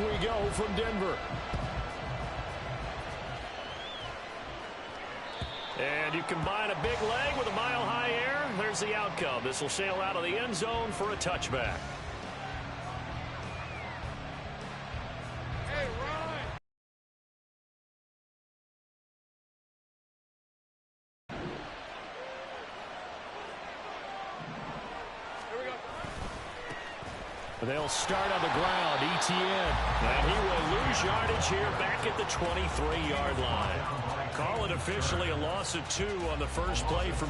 we go from Denver. And you combine a big leg with a mile-high air, there's the outcome. This will sail out of the end zone for a touchback. Hey, Ryan. Here we go. They'll start on the ground, Etienne. And he will lose yardage here back at the 23-yard line. Call it officially a loss of 2 on the first play from...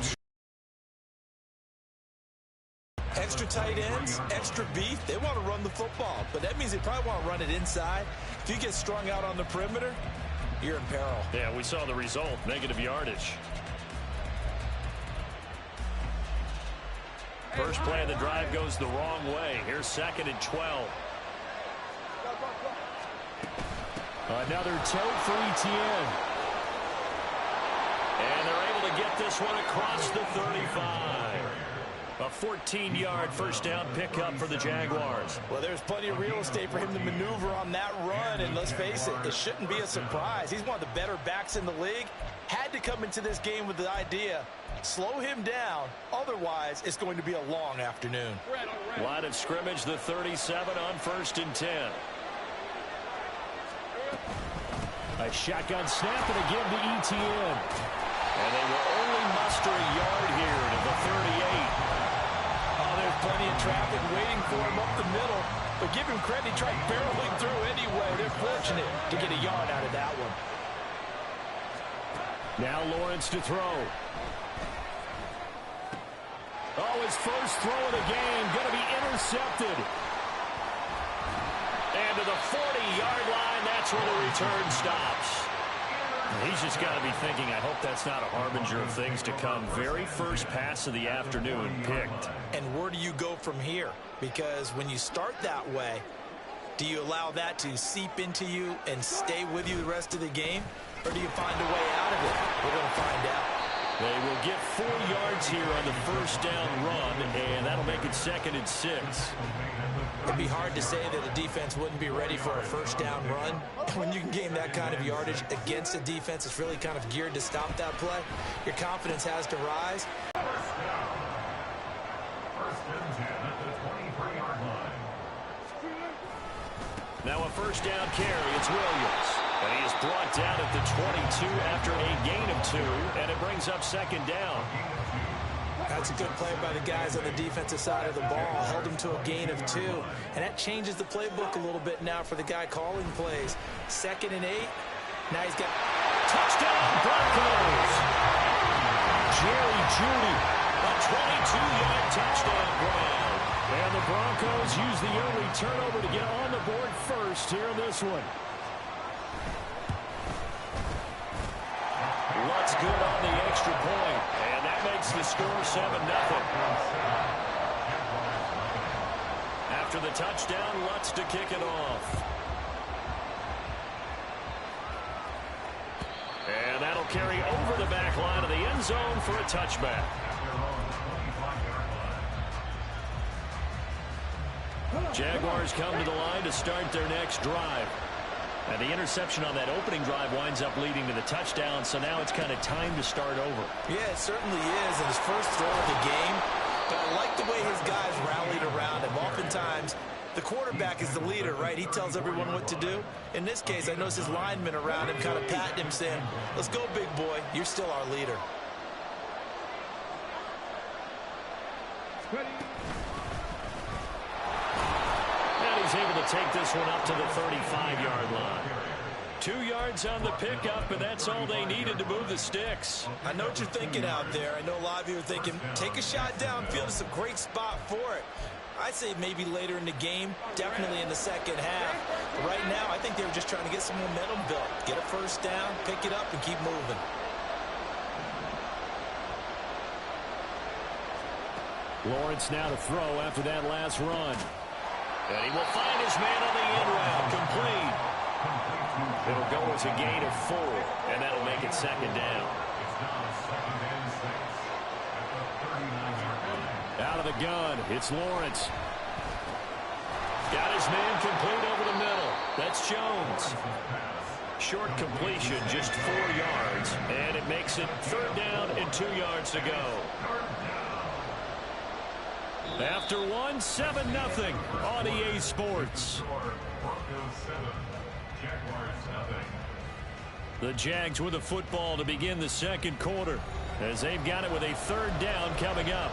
Extra tight ends, extra beef, they want to run the football. But that means they probably want to run it inside. If you get strung out on the perimeter, you're in peril. Yeah, we saw the result, negative yardage. First play of the drive goes the wrong way. Here's 2nd and 12. Another tote for Etienne. And they're able to get this one across the 35. A 14-yard first down pickup for the Jaguars. Well, there's plenty of real estate for him to maneuver on that run. And let's face it, it shouldn't be a surprise. He's one of the better backs in the league. Had to come into this game with the idea, slow him down. Otherwise, it's going to be a long afternoon. Line of scrimmage, the 37 on 1st and 10. A shotgun snap and again to Etienne. And they will only muster a yard here to the 38. Oh, there's plenty of traffic waiting for him up the middle. But give him credit, he tried barreling through anyway. They're fortunate to get a yard out of that one. Now Lawrence to throw. Oh, his first throw of the game going to be intercepted. And to the 40-yard line, that's where the return stops. He's just got to be thinking, I hope that's not a harbinger of things to come. Very first pass of the afternoon picked. And where do you go from here? Because when you start that way, do you allow that to seep into you and stay with you the rest of the game? Or do you find a way out of it? We're going to find out. They will get 4 yards here on the first down run, and that'll make it 2nd and 6. It'd be hard to say that the defense wouldn't be ready for a first down run. When you can gain that kind of yardage against a defense that's really kind of geared to stop that play, your confidence has to rise. Now a first down carry, it's Williams. And he is brought down at the 22 after a gain of 2, and it brings up 2nd down. That's a good play by the guys on the defensive side of the ball. Held him to a gain of 2. And that changes the playbook a little bit now for the guy calling plays. 2nd and 8. Now he's got touchdown Broncos. Jerry Jeudy, a 22-yard touchdown grab. And the Broncos use the early turnover to get on the board first here in this one. Lutz good on the extra point, and that makes the score 7-0. After the touchdown, Lutz to kick it off. And that'll carry over the back line of the end zone for a touchback. Jaguars come to the line to start their next drive. And the interception on that opening drive winds up leading to the touchdown, so now it's kind of time to start over. Yeah, it certainly is, and his first throw of the game. But I like the way his guys rallied around him. Oftentimes, the quarterback is the leader, right? He tells everyone what to do. In this case, I noticed his linemen around him kind of patting him, saying, let's go, big boy. You're still our leader. He's able to take this one up to the 35-yard line. 2 yards on the pickup, and that's all they needed to move the sticks. I know what you're thinking out there. I know a lot of you are thinking, take a shot downfield. It's a great spot for it. I'd say maybe later in the game, definitely in the second half. But right now, I think they were just trying to get some momentum built. Get a first down, pick it up, and keep moving. Lawrence now to throw after that last run. And he will find his man on the end round, complete. It'll go as a gain of 4, and that'll make it 2nd down. Out of the gun, it's Lawrence. Got his man complete over the middle. That's Jones. Short completion, just 4 yards, and it makes it 3rd down and 2 yards to go. After one, 7-0 on EA Sports. The Jags with the football to begin the second quarter, as they've got it with a 3rd down coming up.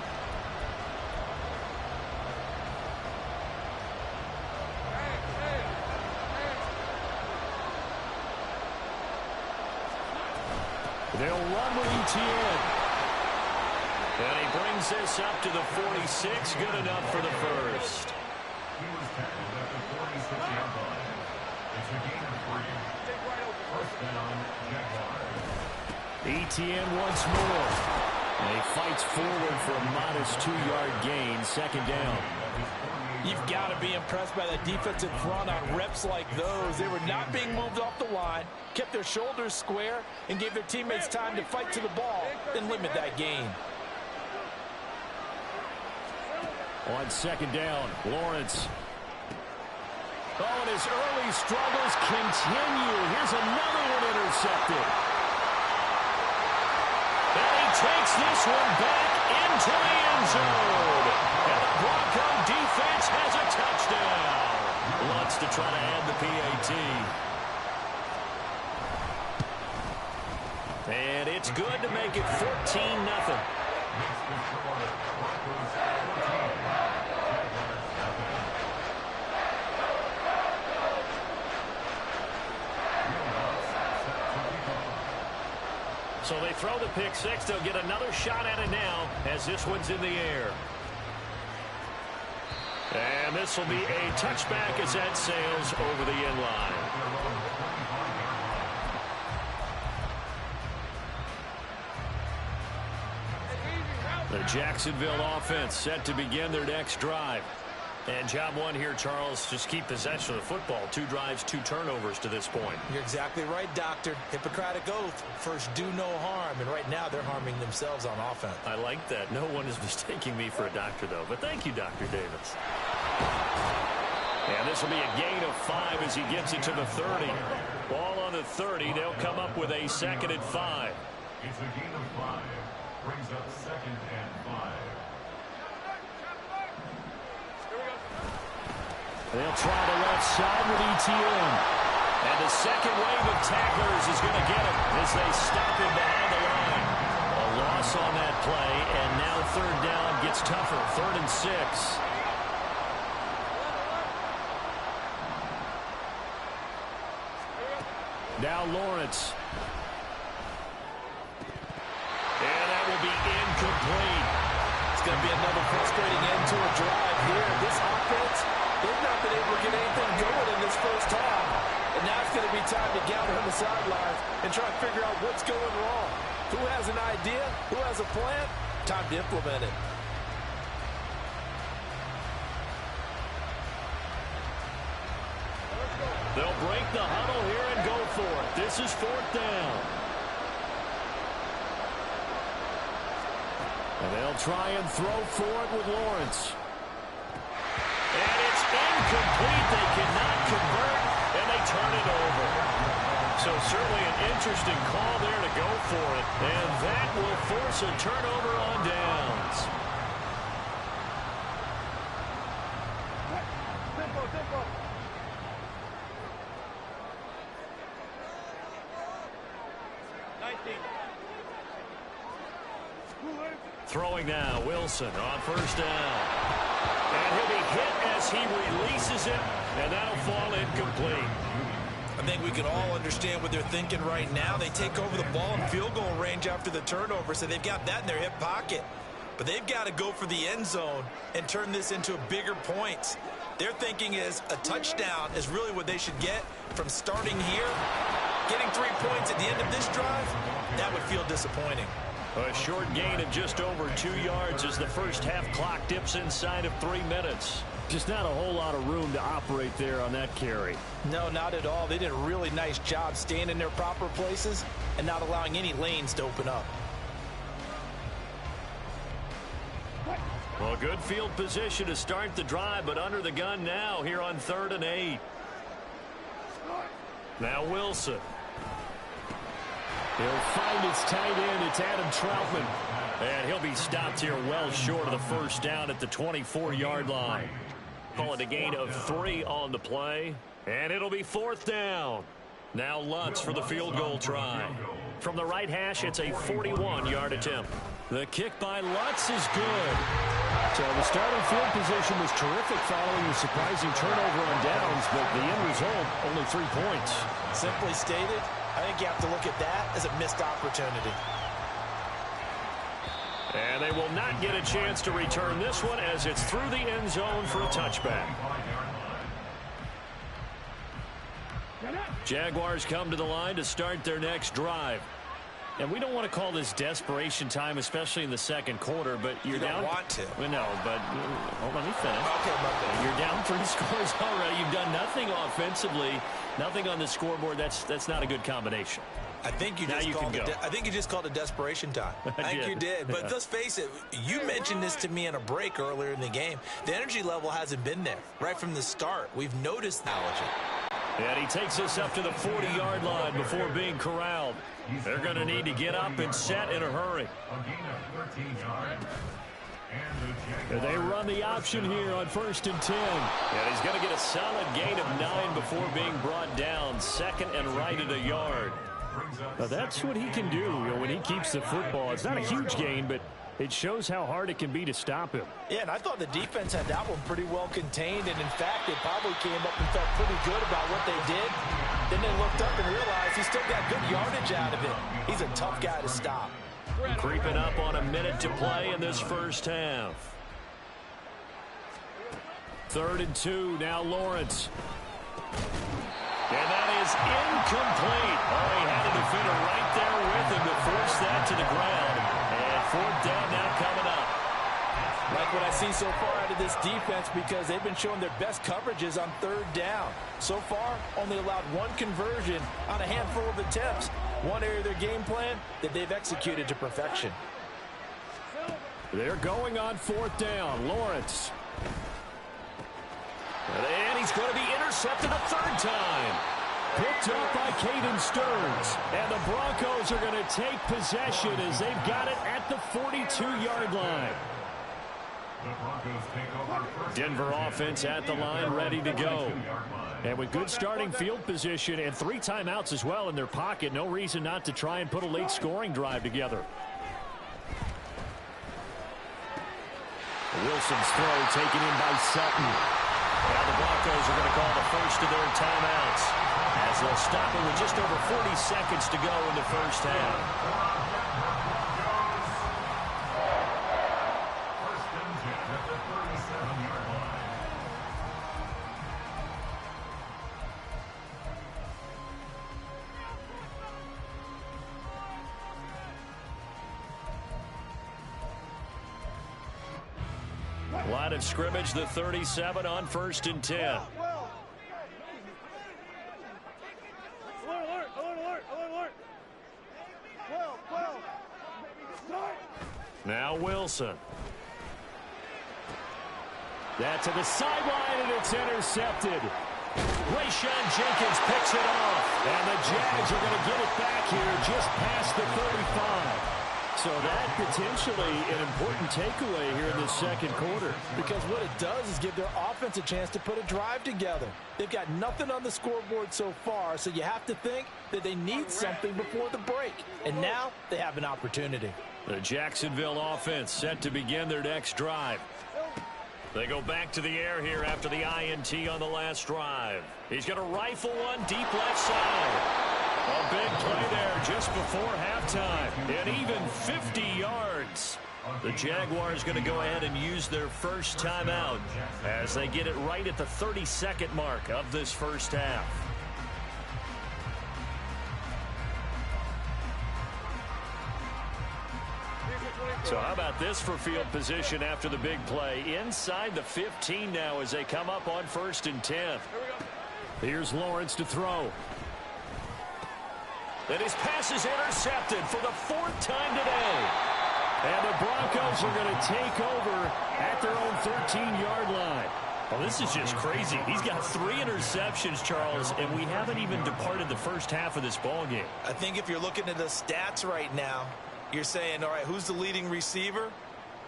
They'll run with Etienne. And he brings this up to the 46. Good enough for the first. He was tackled at the 46-yard line. It's a gain of 3. 1st down, Jaguars. Etienne once more. And he fights forward for a modest 2-yard gain. 2nd down. You've got to be impressed by that defensive front on reps like those. They were not being moved off the line, kept their shoulders square, and gave their teammates time to fight to the ball and limit that gain. On 2nd down, Lawrence. Oh, and his early struggles continue. Here's another one intercepted. And he takes this one back into the end zone. And the Bronco defense has a touchdown. Wants to try to add the PAT. And it's good to make it 14-0. So they throw the pick six. They'll get another shot at it now as this one's in the air. And this will be a touchback as that sails over the end line. The Jacksonville offense set to begin their next drive. And job one here, Charles, just keep possession of the football. 2 drives, 2 turnovers to this point. You're exactly right, Doctor. Hippocratic oath. First, do no harm. And right now, they're harming themselves on offense. I like that. No one is mistaking me for a doctor, though. But thank you, Dr. Davis. And this will be a gain of 5 as he gets it to the 30. Ball on the 30. They'll come up with a 2nd and 5. It's a gain of 5. Brings up 2nd and 5. They'll try the left side with Etienne. And the second wave of tacklers is going to get him as they stop him behind the line. A loss on that play, and now 3rd down gets tougher. 3rd and 6. Now Lawrence. And that will be incomplete. It's going to be another frustrating end to a drive here. This offense, they've not been able to get anything going in this first half. And now it's going to be time to gather on the sidelines and try to figure out what's going wrong. Who has an idea? Who has a plan? Time to implement it. They'll break the huddle here and go for it. This is 4th down. And they'll try and throw for it with Lawrence. And it's incomplete. They cannot convert, and they turn it over. So certainly an interesting call there to go for it. And that will force a turnover on downs. Throwing now, Wilson on 1st down. And he'll be hit as he releases it, and that'll fall incomplete. I think we can all understand what they're thinking right now. They take over the ball in field goal range after the turnover, so they've got that in their hip pocket. But they've got to go for the end zone and turn this into bigger points. Their thinking is a touchdown is really what they should get from starting here. Getting 3 points at the end of this drive, that would feel disappointing. A short gain of just over 2 yards as the first half clock dips inside of 3 minutes. Just not a whole lot of room to operate there on that carry. No, not at all. They did a really nice job staying in their proper places and not allowing any lanes to open up. Well, good field position to start the drive, but under the gun now here on 3rd and 8. Now Wilson. He'll find his tight end. It's Adam Troutman. And he'll be stopped here well short of the first down at the 24-yard line. Call it a gain of 3 on the play. And it'll be 4th down. Now Lutz for the field goal try. From the right hash, it's a 41-yard attempt. The kick by Lutz is good. So the starting field position was terrific following the surprising turnover on downs, but the end result, only 3 points. Simply stated, I think you have to look at that as a missed opportunity. And they will not get a chance to return this one as it's through the end zone for a touchback. Jaguars come to the line to start their next drive. And we don't want to call this desperation time, especially in the second quarter, but you're down. You don't want to. Well, no, but let me finish. Okay, my bad. You're down 3 scores already. You've done nothing offensively, nothing on the scoreboard. That's not a good combination. I think you just called it desperation time. I think you did. But let's face it, you mentioned this to me in a break earlier in the game. The energy level hasn't been there right from the start. We've noticed knowledge. And he takes us up to the 40-yard line before being corralled. They're going to need to get up and set in a hurry. And they run the option here on 1st and 10. And he's going to get a solid gain of 9 before being brought down. 2nd and right at a yard. Now that's what he can do, when he keeps the football. It's not a huge gain, but it shows how hard it can be to stop him. Yeah, and I thought the defense had that one pretty well contained. And, in fact, they probably came up and felt pretty good about what they did. Then they looked up and realized he still got good yardage out of it. He's a tough guy to stop. Creeping up on a minute to play in this first half. 3rd and 2, now Lawrence. And that is incomplete. Oh, he had a defender right there with him to force that to the ground. And 4th down now coming up. Like what I see so far out of this defense, because they've been showing their best coverages on 3rd down. So far, only allowed 1 conversion on a handful of attempts. One area of their game plan that they've executed to perfection. They're going on 4th down. Lawrence. And he's going to be intercepted a 3rd time. Picked up by Caden Stearns. And the Broncos are going to take possession as they've got it at the 42-yard line. Denver offense at the line, ready to go. And with good starting field position and 3 timeouts as well in their pocket, no reason not to try and put a late scoring drive together. Wilson's throw taken in by Sutton. Now the Broncos are going to call the first of their timeouts as they'll stop it with just over 40 seconds to go in the first half. Line of scrimmage, the 37 on 1st and 10. Now Wilson. That to the sideline, and it's intercepted. Rayshawn Jenkins picks it off, and the Jags are going to get it back here just past the 35. So that potentially an important takeaway here in the second quarter. Because what it does is give their offense a chance to put a drive together. They've got nothing on the scoreboard so far, so you have to think that they need something before the break. And now they have an opportunity. The Jacksonville offense set to begin their next drive. They go back to the air here after the INT on the last drive. He's going to rifle one deep left side. A big play there just before halftime. And even 50 yards. The Jaguars going to go ahead and use their first timeout as they get it right at the 32nd mark of this first half. So how about this for field position after the big play? Inside the 15 now as they come up on 1st and 10. Here's Lawrence to throw. And his pass is intercepted for the 4th time today. And the Broncos are going to take over at their own 13-yard line. Well, this is just crazy. He's got 3 interceptions, Charles, and we haven't even departed the first half of this ball game. I think if you're looking at the stats right now, you're saying, all right, who's the leading receiver?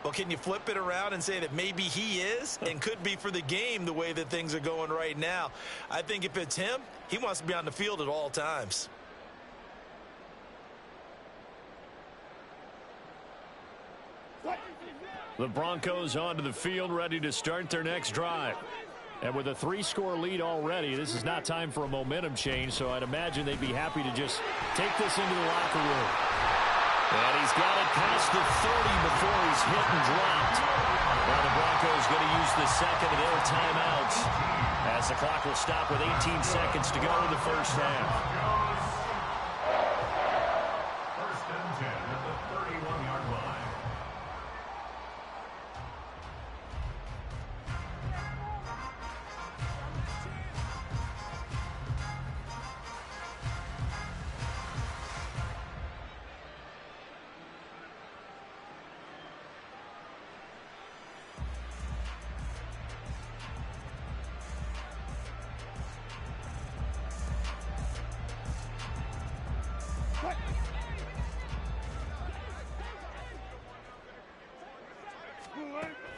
Well, can you flip it around and say that maybe he is and could be for the game the way that things are going right now? I think if it's him, he wants to be on the field at all times. The Broncos onto the field, ready to start their next drive. And with a 3-score lead already, this is not time for a momentum change, so I'd imagine they'd be happy to just take this into the locker room. And he's got it past the 30 before he's hit and dropped. Now the Broncos going to use the second of their timeouts as the clock will stop with 18 seconds to go in the first half. First and 10 at the 31-yard line.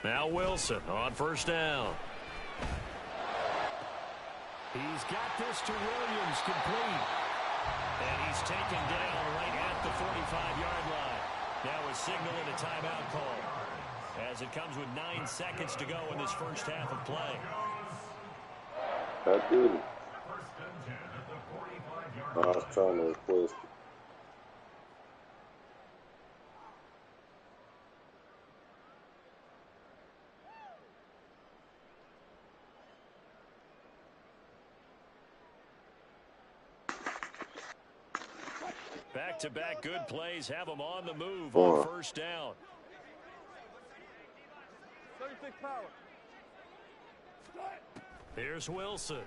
Now Wilson on first down. He's got this to Williams, complete. And he's taken down right at the 45-yard line. Now a signal and a timeout call as it comes with 9 seconds to go in this first half of play. I did it. First and 10 at the 45-yard I line. was trying to request it. Back-to-back good plays have them on the move Boy. on first down. 36 power. Here's Wilson.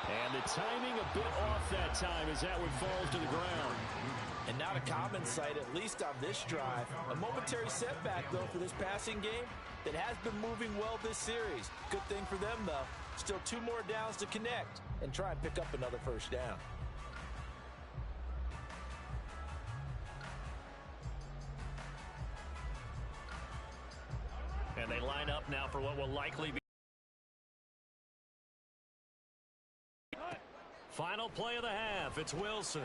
And the timing a bit off that time as that one falls to the ground. And not a common sight, at least on this drive. A momentary setback, though, for this passing game that has been moving well this series. Good thing for them, though. Still 2 more downs to connect and try and pick up another first down. And they line up now for what will likely be final play of the half. It's Wilson.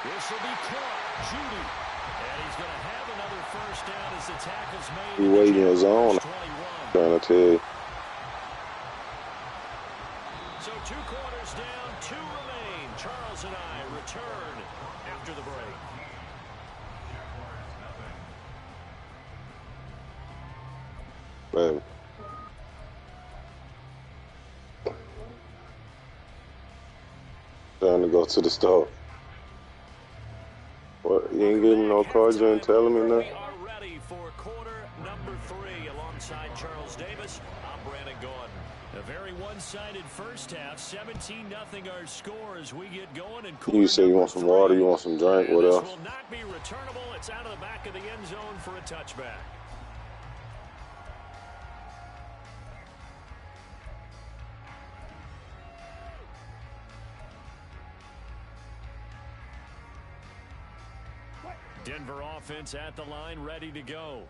This will be caught. Judy. And he's going to have another first down as the tackle's made. He waiting his own. 21. Trying to tell you. So 2 quarters down, 2 remain. Charles and I return after the break. Baby. Trying to go to the store. What? You ain't getting no cards? You ain't telling me We nothing? are ready for quarter number 3 alongside Charles Davis. I'm Brandon Gaudin. A very one-sided first half, 17-0 our score as we get going. And You say you want some water, you want some drink, what this else? will not be returnable. It's out of the back of the end zone for a touchback. Denver offense at the line, ready to go.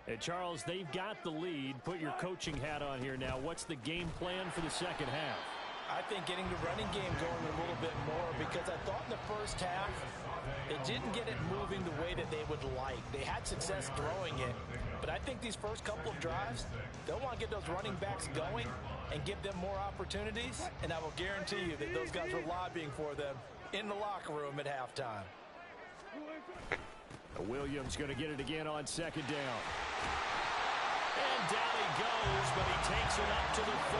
And Charles, they've got the lead. Put your coaching hat on here now. What's the game plan for the second half? I think getting the running game going a little bit more, because I thought in the first half they didn't get it moving the way that they would like. They had success throwing it, but I think these first couple of drives, they'll want to get those running backs going and give them more opportunities, and I will guarantee you that those guys were lobbying for them in the locker room at halftime. Williams going to get it again on second down. And down he goes, but he takes it up to the 40.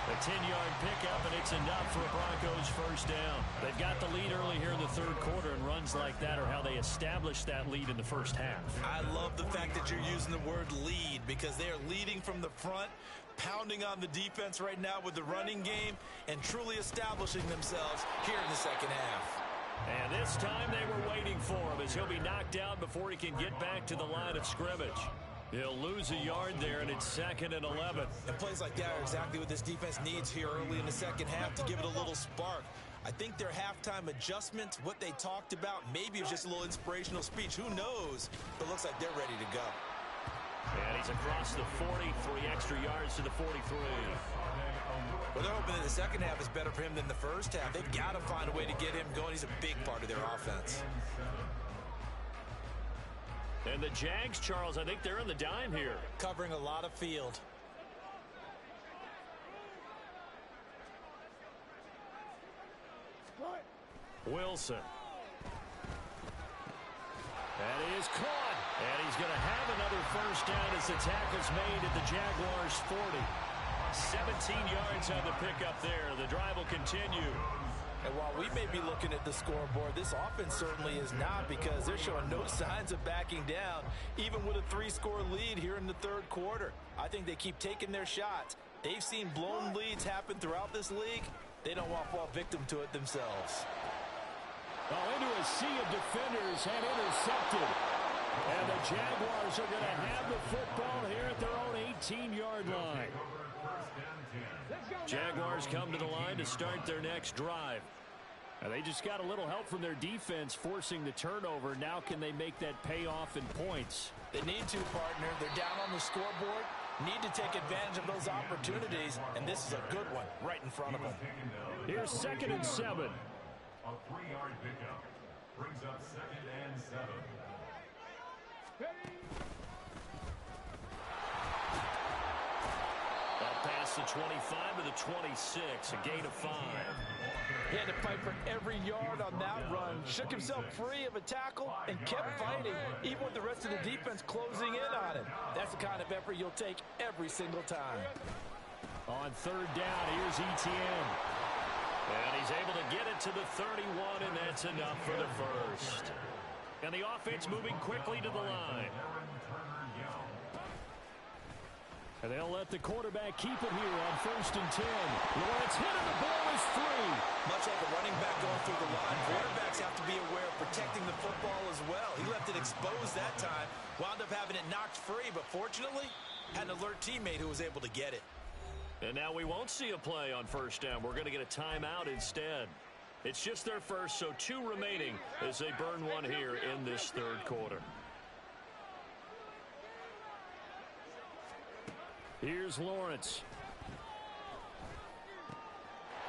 A 10-yard pickup, and it's enough for a Broncos first down. They've got the lead early here in the third quarter, and runs like that are how they established that lead in the first half. I love the fact that you're using the word lead, because they are leading from the front, pounding on the defense right now with the running game, and truly establishing themselves here in the second half. And this time they were waiting for him as he'll be knocked out before he can get back to the line of scrimmage. He'll lose a yard there, and it's 2nd and 11. And plays like that are exactly what this defense needs here early in the second half to give it a little spark. I think their halftime adjustments, what they talked about, maybe it was just a little inspirational speech. Who knows? But it looks like they're ready to go. And he's across the 40, 3 extra yards to the 43. Well, they're hoping that the second half is better for him than the first half. They've got to find a way to get him going. He's a big part of their offense. And the Jags, Charles, I think they're in the dime here. Covering a lot of field. Wilson. That is caught. And he's going to have another first down as the tackle's made at the Jaguars' 40. 17 yards on the pickup there. The drive will continue. And while we may be looking at the scoreboard, this offense certainly is not, because they're showing no signs of backing down, even with a 3-score lead here in the third quarter. I think they keep taking their shots. They've seen blown leads happen throughout this league. They don't want to fall victim to it themselves. Oh, into a sea of defenders and intercepted. And the Jaguars are going to have the football here at their own 18-yard line. Jaguars come to the line to start their next drive. And they just got a little help from their defense forcing the turnover. Now can they make that pay off in points? They need to, partner. They're down on the scoreboard. Need to take advantage of those opportunities. And this is a good one right in front of them. Here's 2nd and 7. A 3-yard pickup brings up 2nd and 7. Past the 25 to the 26, a gain of 5. He had to fight for every yard on that run. Shook himself free of a tackle and kept fighting, even with the rest of the defense closing in on him. That's the kind of effort you'll take every single time. On 3rd down, here's Etienne. And he's able to get it to the 31, and that's enough for the first. And the offense moving quickly to the line. And they'll let the quarterback keep it here on 1st and 10. Lawrence hit and the ball is free. Much like a running back going through the line, quarterbacks have to be aware of protecting the football as well. He left it exposed that time, wound up having it knocked free, but fortunately, had an alert teammate who was able to get it. And now we won't see a play on 1st down. We're going to get a timeout instead. It's just their first, so 2 remaining as they burn one here in this third quarter. Here's Lawrence.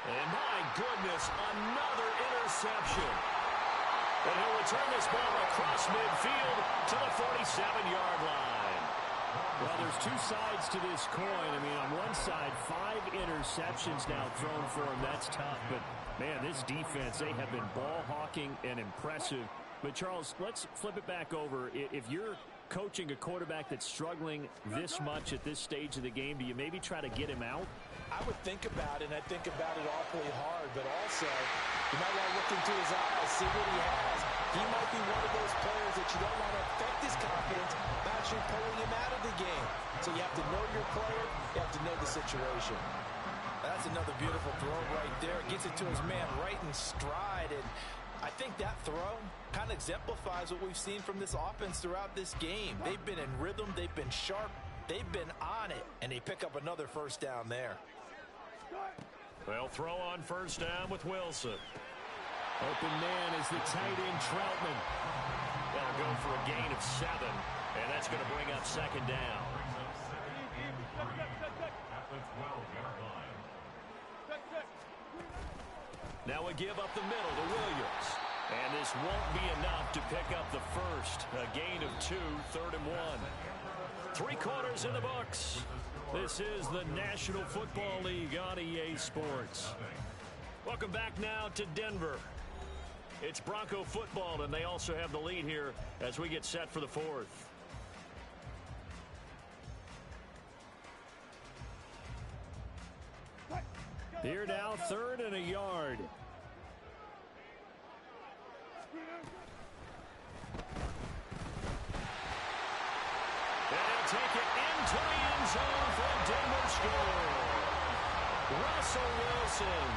And my goodness, another interception. And he'll return this ball across midfield to the 47-yard line. Well, there's 2 sides to this coin. I mean, on one side, 5 interceptions now thrown for him. That's tough. But, man, this defense, they have been ball hawking and impressive. But, Charles, let's flip it back over. If you're coaching a quarterback that's struggling this much at this stage of the game, do you maybe try to get him out? I would think about it, and I think about it awfully hard, but also you might want to look into his eyes, see what he has. He might be one of those players that you don't want to affect his confidence by actually pulling him out of the game. So you have to know your player, you have to know the situation. That's another beautiful throw right there. Gets it to his man right in stride, and I think that throw kind of exemplifies what we've seen from this offense throughout this game. They've been in rhythm, they've been sharp, they've been on it, and they pick up another first down there. Well, throw on 1st down with Wilson. Open man is the tight end Troutman. They'll go for a gain of 7, and that's going to bring up 2nd down. At the 12-yard line. Now a give up the middle to Williams. And this won't be enough to pick up the first. A gain of 2, 3rd and 1. 3 quarters in the books. This is the National Football League on EA Sports. Welcome back now to Denver. It's Bronco football, and they also have the lead here as we get set for the 4th. Here now, 3rd and a yard. And he'll take it into the end zone for a Denver score. Russell Wilson,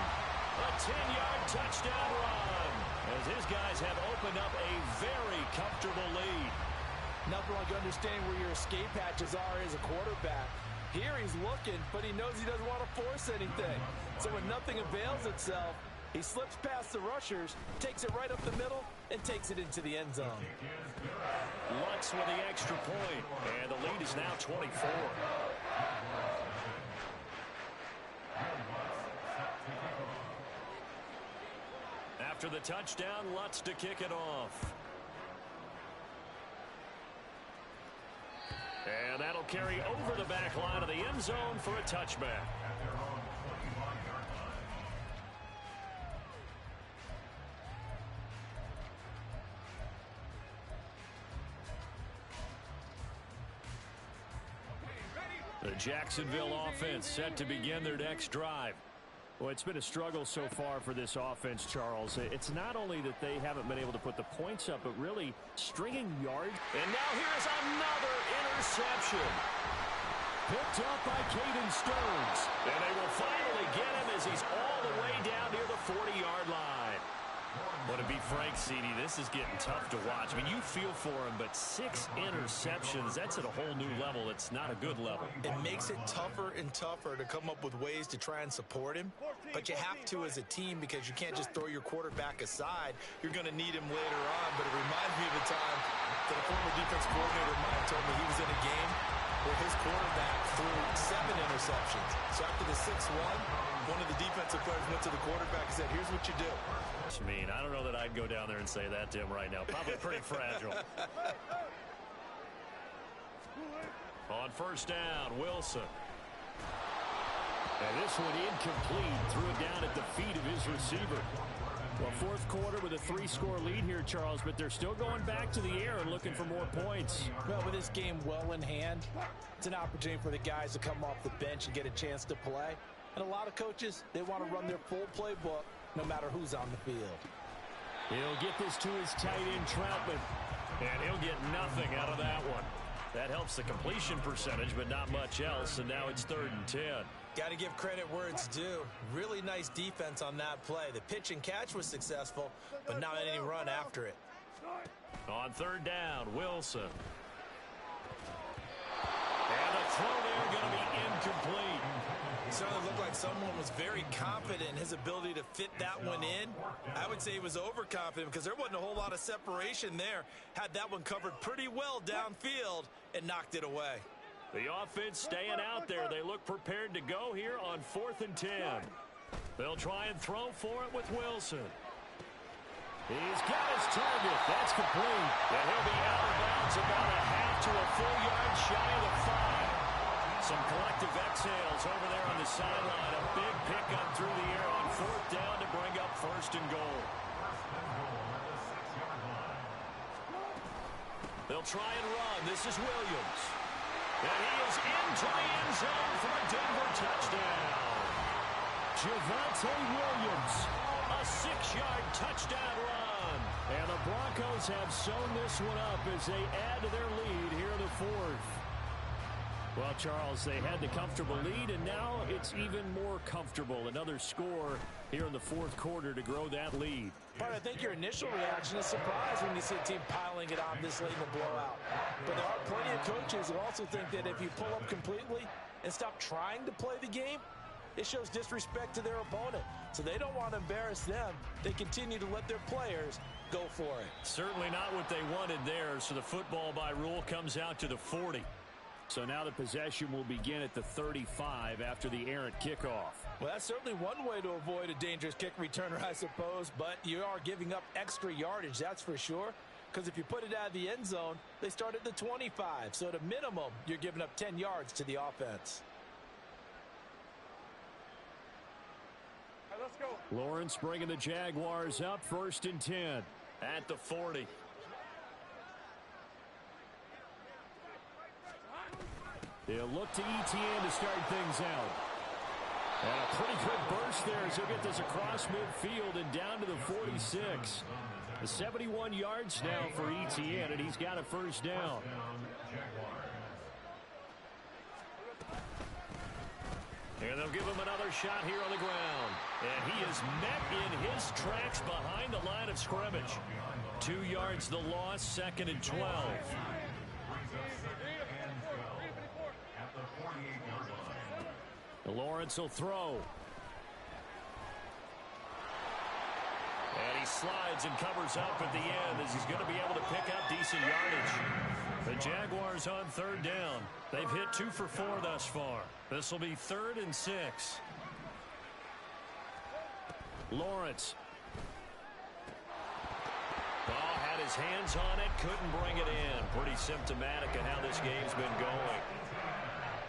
a 10-yard touchdown run. as his guys have opened up a very comfortable lead. Nothing like understanding where your escape hatches are as a quarterback. Here he's looking, but he knows he doesn't want to force anything. So when nothing avails itself, he slips past the rushers, takes it right up the middle, and takes it into the end zone. Lutz with the extra point, and the lead is now 24. After the touchdown, Lutz to kick it off. And that'll carry over the back line of the end zone for a touchback. The Jacksonville offense set to begin their next drive. Well, it's been a struggle so far for this offense, Charles. It's not only that they haven't been able to put the points up, but really stringing yards. And now here's another interception. Picked up by Caden Stearns. And they will finally get him as he's all the way down near the 40-yard line. Well, to be frank, CD, this is getting tough to watch. I mean, you feel for him, but 6 interceptions, that's at a whole new level. It's not a good level. It makes it tougher and tougher to come up with ways to try and support him. But you have to as a team because you can't just throw your quarterback aside. You're going to need him later on. But it reminds me of a time that a former defense coordinator of mine told me he was in a game where his quarterback threw 7 interceptions. So after the 6-1, one of the defensive players went to the quarterback and said, here's what you do. I mean, I don't know that I'd go down there and say that to him right now. Probably pretty fragile. On first down, Wilson. And this one incomplete. Threw it down at the feet of his receiver. Well, fourth quarter with a 3-score lead here, Charles, but they're still going back to the air and looking for more points. Well, with this game well in hand, it's an opportunity for the guys to come off the bench and get a chance to play. And a lot of coaches, they want to run their full playbook no matter who's on the field. He'll get this to his tight end, Troutman, and he'll get nothing out of that one. That helps the completion percentage, but not much else, and now it's 3rd and 10. Got to give credit where it's due. Really nice defense on that play. The pitch and catch was successful, but not any run after it. On 3rd down, Wilson. And the throw there going to be incomplete. It certainly looked like someone was very confident in his ability to fit that one in. I would say he was overconfident because there wasn't a whole lot of separation there. Had that one covered pretty well downfield and knocked it away. The offense staying out there. They look prepared to go here on 4th and 10. They'll try and throw for it with Wilson. He's got his target. That's complete. And he'll be out of bounds about a half to a full yard shy of the 5. Some collective exhales over there on the sideline. A big pickup through the air on 4th down to bring up 1st and goal. They'll try and run. This is Williams. And he is into the end zone for a Denver touchdown. Javonte Williams, a 6-yard touchdown run. And the Broncos have sewn this one up as they add to their lead here in the 4th. Well, Charles, they had the comfortable lead, and now it's even more comfortable. Another score here in the 4th quarter to grow that lead. But I think your initial reaction is surprise when you see a team piling it on this late in the blowout. But there are plenty of coaches who also think that if you pull up completely and stop trying to play the game, it shows disrespect to their opponent. So they don't want to embarrass them. They continue to let their players go for it. Certainly not what they wanted there, so the football by rule comes out to the 40. So now the possession will begin at the 35 after the errant kickoff. Well, that's certainly one way to avoid a dangerous kick returner, I suppose, but you are giving up extra yardage, that's for sure. Because if you put it out of the end zone, they start at the 25. So at a minimum, you're giving up 10 yards to the offense. All right, let's go. Lawrence bringing the Jaguars up 1st and 10 at the 40. They'll look to Etienne to start things out. And a pretty good burst there as he'll get this across midfield and down to the 46. The 71 yards now for Etienne, and he's got a 1st down. And they'll give him another shot here on the ground. And he is met in his tracks behind the line of scrimmage. 2 yards the loss, 2nd and 12. At the 48-yard line. Lawrence will throw. And he slides and covers up at the end as he's going to be able to pick up decent yardage. The Jaguars on 3rd down. They've hit 2 for 4 thus far. This will be 3rd and 6. Lawrence. Ball had his hands on it, couldn't bring it in. Pretty symptomatic of how this game's been going.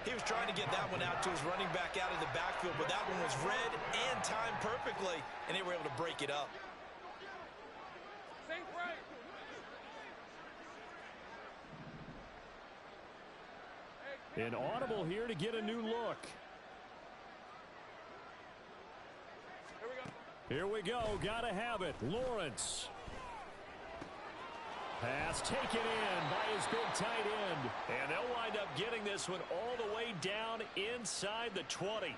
He was trying to get that one out to his running back out of the backfield, but that one was read and timed perfectly, and they were able to break it up. An audible here to get a new look. Here we go. Gotta have it. Lawrence. Pass taken in by his big tight end. And they'll wind up getting this one all the way down inside the 20.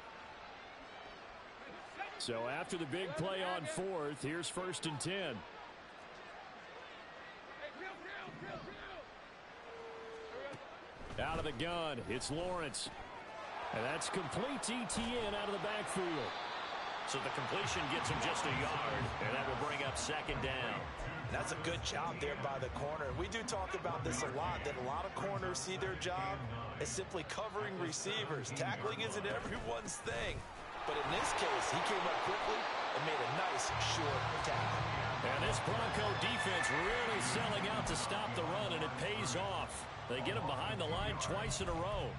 So after the big play on 4th, here's 1st and 10. Out of the gun, it's Lawrence. And that's complete to Etienne out of the backfield. So the completion gets him just a yard, and that will bring up 2nd down. That's a good job there by the corner. We do talk about this a lot, that a lot of corners see their job as simply covering receivers. Tackling isn't everyone's thing. But in this case, he came up quickly and made a nice short tackle. And this Bronco defense really selling out to stop the run, and it pays off. They get him behind the line twice in a row.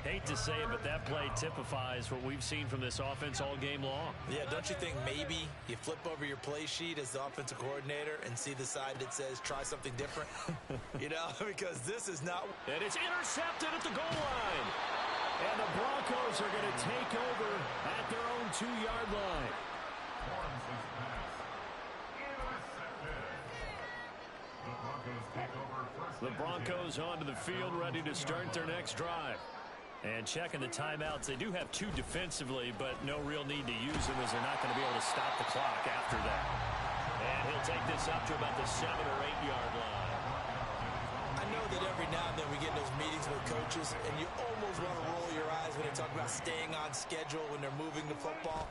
Hate to say it, but that play typifies what we've seen from this offense all game long. Yeah, don't you think maybe you flip over your play sheet as the offensive coordinator and see the side that says try something different? You know, because this is not. And it's intercepted at the goal line. And the Broncos are going to take over at their own 2-yard line. Lawrence's pass. Intercepted. The Broncos onto the field, ready to start their next drive. And checking the timeouts, they do have 2 defensively, but no real need to use them as they're not going to be able to stop the clock after that. And he'll take this up to about the 7- or 8-yard line. I know that every now and then we get in those meetings with coaches, and you almost want to roll your eyes when they talk about staying on schedule when they're moving the football.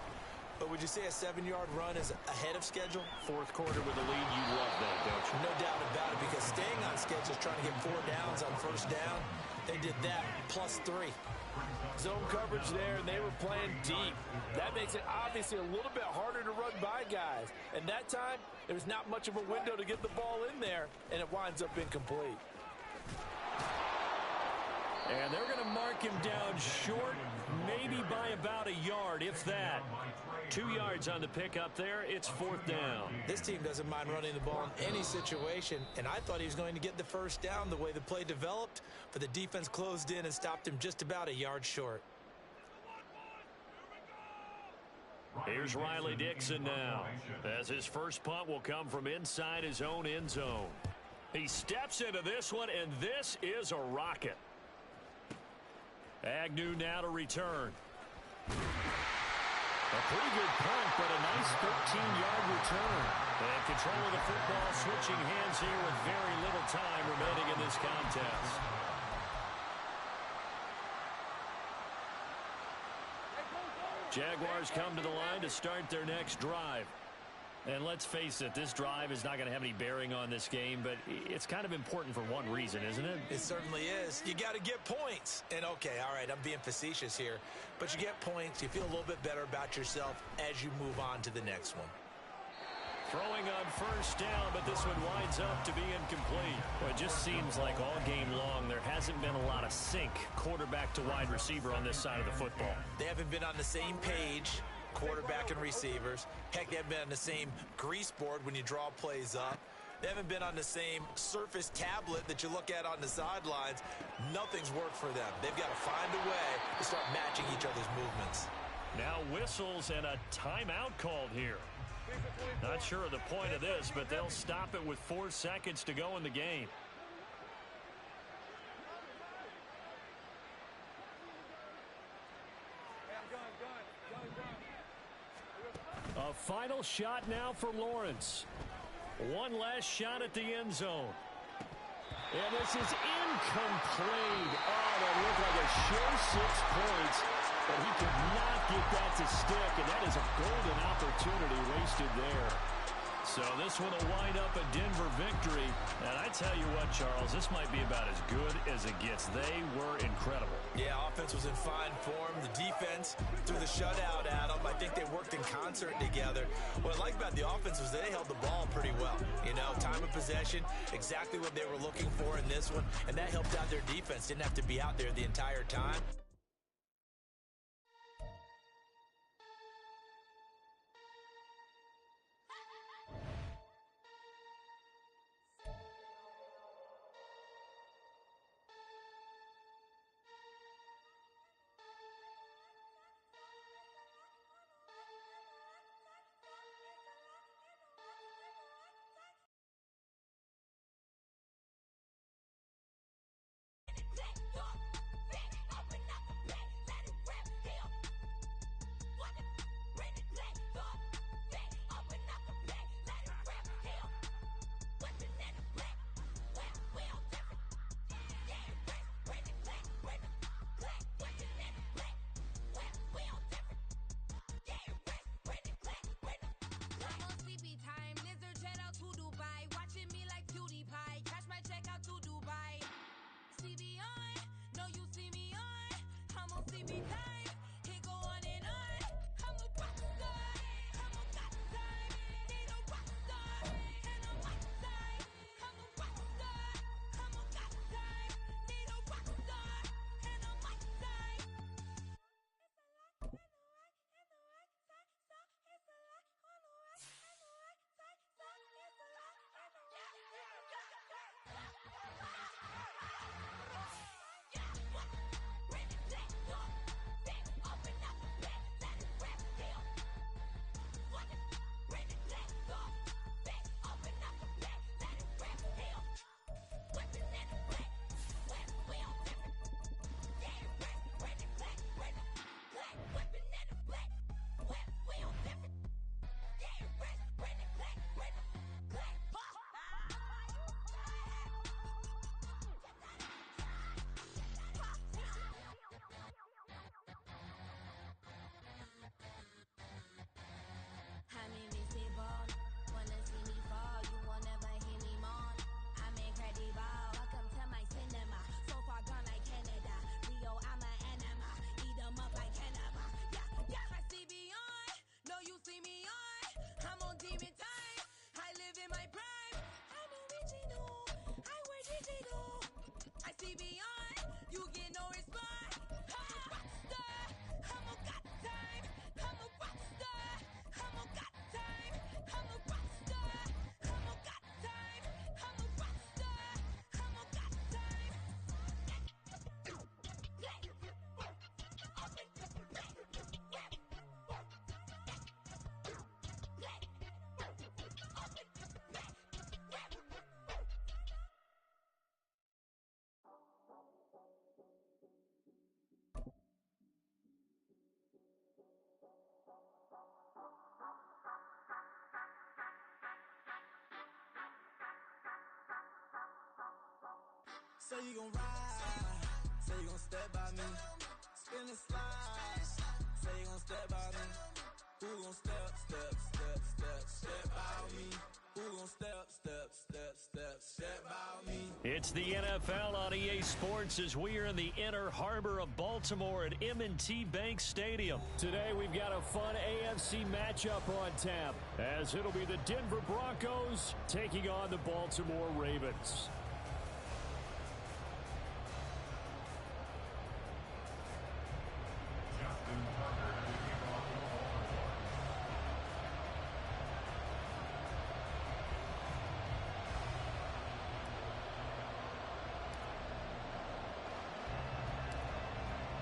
But would you say a 7-yard run is ahead of schedule? 4th quarter with a lead, you love that, don't you? No doubt about it, because staying on schedule is trying to get 4 downs on 1st down. They did that plus 3. Zone coverage there, and they were playing deep. That makes it obviously a little bit harder to run by guys. And that time, there was not much of a window to get the ball in there, and it winds up incomplete. And they're going to mark him down short, maybe by about a yard, if that. 2 yards on the pickup there. It's 4th down. This team doesn't mind running the ball in any situation, and I thought he was going to get the 1st down the way the play developed, but the defense closed in and stopped him just about a yard short. Here's Riley Dixon now, as his first punt will come from inside his own end zone. He steps into this one, and this is a rocket. Agnew now to return. A pretty good punt, but a nice 13-yard return. And control of the football switching hands here with very little time remaining in this contest. Jaguars come to the line to start their next drive. And let's face it, this drive is not going to have any bearing on this game, but it's kind of important for one reason, isn't it? It certainly is. You got to get points. And, okay, all right, I'm being facetious here. But you get points. You feel a little bit better about yourself as you move on to the next one. Throwing on 1st down, but this one winds up to be incomplete. Well, it just seems like all game long there hasn't been a lot of sync quarterback to wide receiver on this side of the football. They haven't been on the same page, quarterback and receivers. Heck, they haven't been on the same grease board when you draw plays up. They haven't been on the same Surface tablet that you look at on the sidelines. Nothing's worked for them. They've got to find a way to start matching each other's movements. Now whistles and a timeout called here. Not sure of the point of this, but they'll stop it with 4 seconds to go in the game. The final shot now for Lawrence. One last shot at the end zone. And this is incomplete. Oh, that looked like a sure 6 points, but he could not get that to stick, and that is a golden opportunity wasted there. So this one will wind up a Denver victory. And I tell you what, Charles, this might be about as good as it gets. They were incredible. Yeah, offense was in fine form. The defense threw the shutout at them. I think they worked in concert together. What I like about the offense was they held the ball pretty well. You know, time of possession, exactly what they were looking for in this one. And that helped out their defense. Didn't have to be out there the entire time. Say you gon' ride, say you gon' step by me, spin and slide, say you gon' step by me, who gon' step by me, who gon' step by me. It's the NFL on EA Sports as we are in the inner harbor of Baltimore at M&T Bank Stadium. Today we've got a fun AFC matchup on tap as it'll be the Denver Broncos taking on the Baltimore Ravens.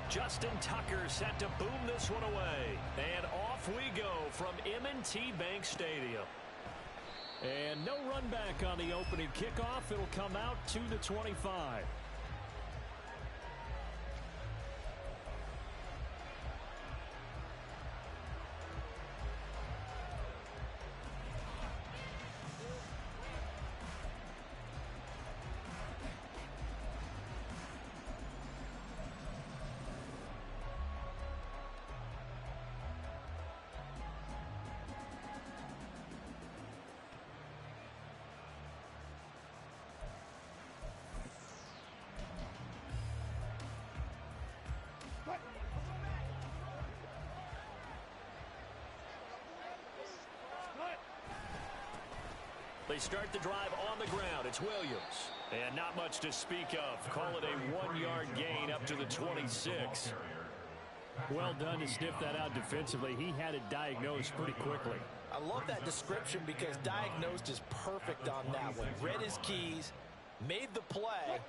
Justin Tucker set to boom this one away. And off we go from M&T Bank Stadium. And no run back on the opening kickoff. It'll come out to the 25. they start the drive on the ground. It's Williams. And not much to speak of. Call it a 1-yard gain up to the 26. Well done to sniff that out defensively. He had it diagnosed pretty quickly. I love that description because diagnosed is perfect on that one. Read his keys, made the play,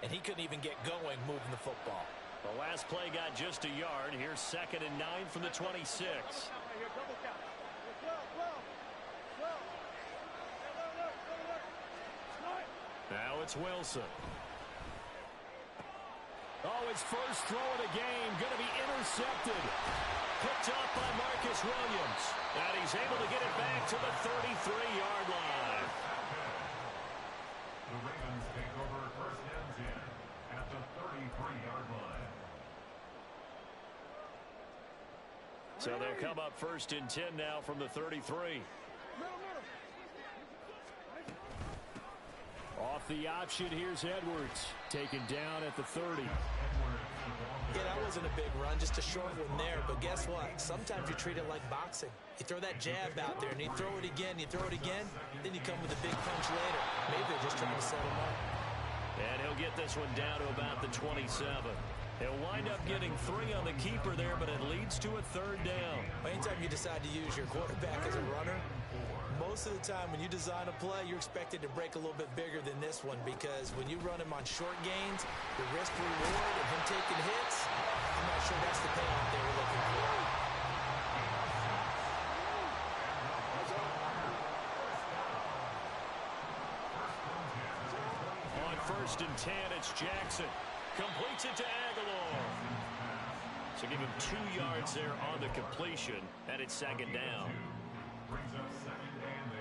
and he couldn't even get going moving the football. The last play got just a yard. Here's 2nd and 9 from the 26. Now it's Wilson. Oh, his first throw of the game going to be intercepted. Picked up by Marcus Williams. And he's able to get it back to the 33-yard line. The Ravens take over 1st and 10 at the 33-yard line. So they'll come up 1st and 10 now from the 33. Off the option, here's Edwards. Taken down at the 30. Yeah, that wasn't a big run, just a short one there. But guess what? Sometimes you treat it like boxing. You throw that jab out there, and you throw it again, you throw it again, then you come with a big punch later. Maybe they're just trying to set him up. And he'll get this one down to about the 27. He'll wind up getting 3 on the keeper there, but it leads to a 3rd down. Anytime you decide to use your quarterback as a runner, most of the time when you design a play, you're expected to break a little bit bigger than this one because when you run him on short gains, the risk-reward of him taking hits, I'm not sure that's the payoff they were looking for. On 1st and 10, it's Jackson. Completes it to Aguilar. So give him 2 yards there on the completion, and it's 2nd down. Brings up 2nd and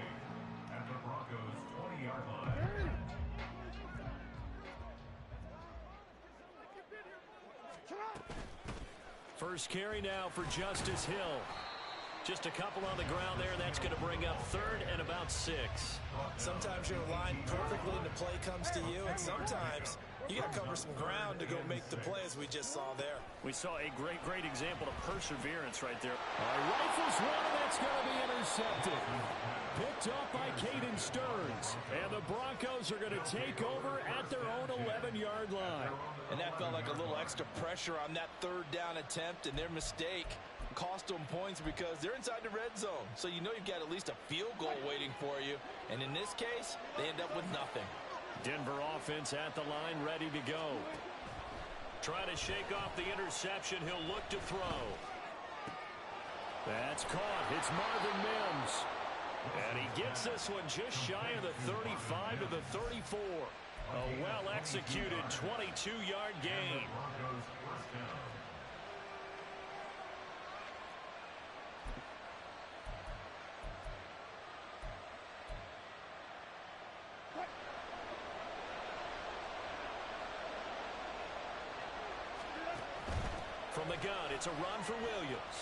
8 at the Broncos' 20-yard line. First carry now for Justice Hill. Just a couple on the ground there. That's going to bring up 3rd and about 6. Sometimes you're aligned perfectly and the play comes to you, and sometimes you got to cover some ground to go make the play as we just saw there. We saw a great example of perseverance right there. Rifles one, and that's going to be intercepted. Picked up by Caden Stearns. And the Broncos are going to take over at their own 11-yard line. And that felt like a little extra pressure on that 3rd down attempt, and their mistake cost them points because they're inside the red zone. So you know you've got at least a field goal waiting for you. And in this case, they end up with nothing. Denver offense at the line, ready to go. Trying to shake off the interception. He'll look to throw. That's caught. It's Marvin Mims. And he gets this one just shy of the 35 to the 34. A well-executed 22-yard gain. Broncos 1st down. From the gun, it's a run for Williams.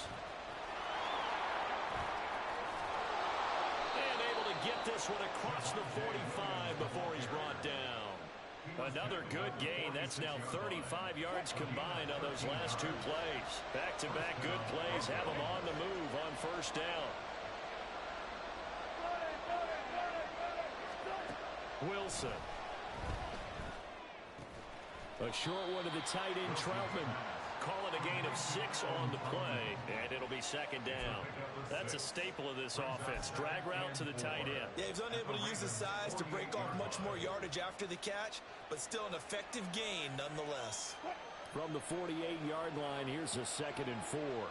And able to get this one across the 45 before he's brought down. Another good gain. That's now 35 yards combined on those last 2 plays. Back-to-back good plays have him on the move on 1st down. Wilson. A short one to the tight end, Troutman. Call it a gain of 6 on the play, and it'll be 2nd down. That's a staple of this offense. Drag route to the tight end. Yeah, he was unable to use his size to break off much more yardage after the catch, but still an effective gain nonetheless. From the 48-yard line, here's a 2nd and 4. 14.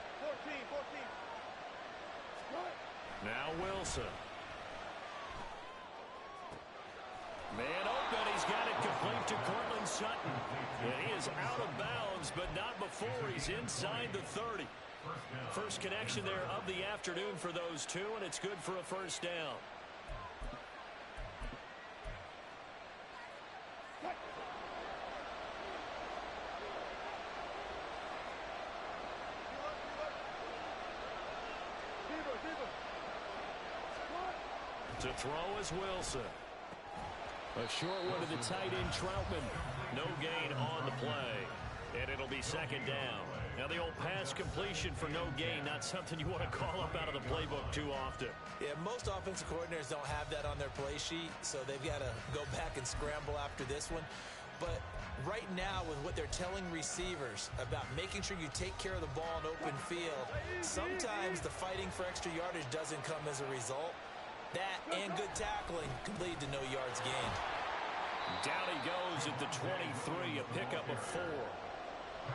Now Wilson. Man open, he's got it complete to Cortland Sutton. And he is out of bounds, but not before he's inside the 30. First connection there of the afternoon for those 2, and it's good for a 1st down. To throw is Wilson. A short one to the tight end, Troutman. No gain on the play. And it'll be second down. Now the old pass completion for no gain, not something you want to call up out of the playbook too often. Yeah, most offensive coordinators don't have that on their play sheet, so they've got to go back and scramble after this one. But right now, with what they're telling receivers about making sure you take care of the ball in open field, sometimes the fighting for extra yardage doesn't come as a result. That and good tackling can lead to no yards gained. Down he goes at the 23, a pickup of 4.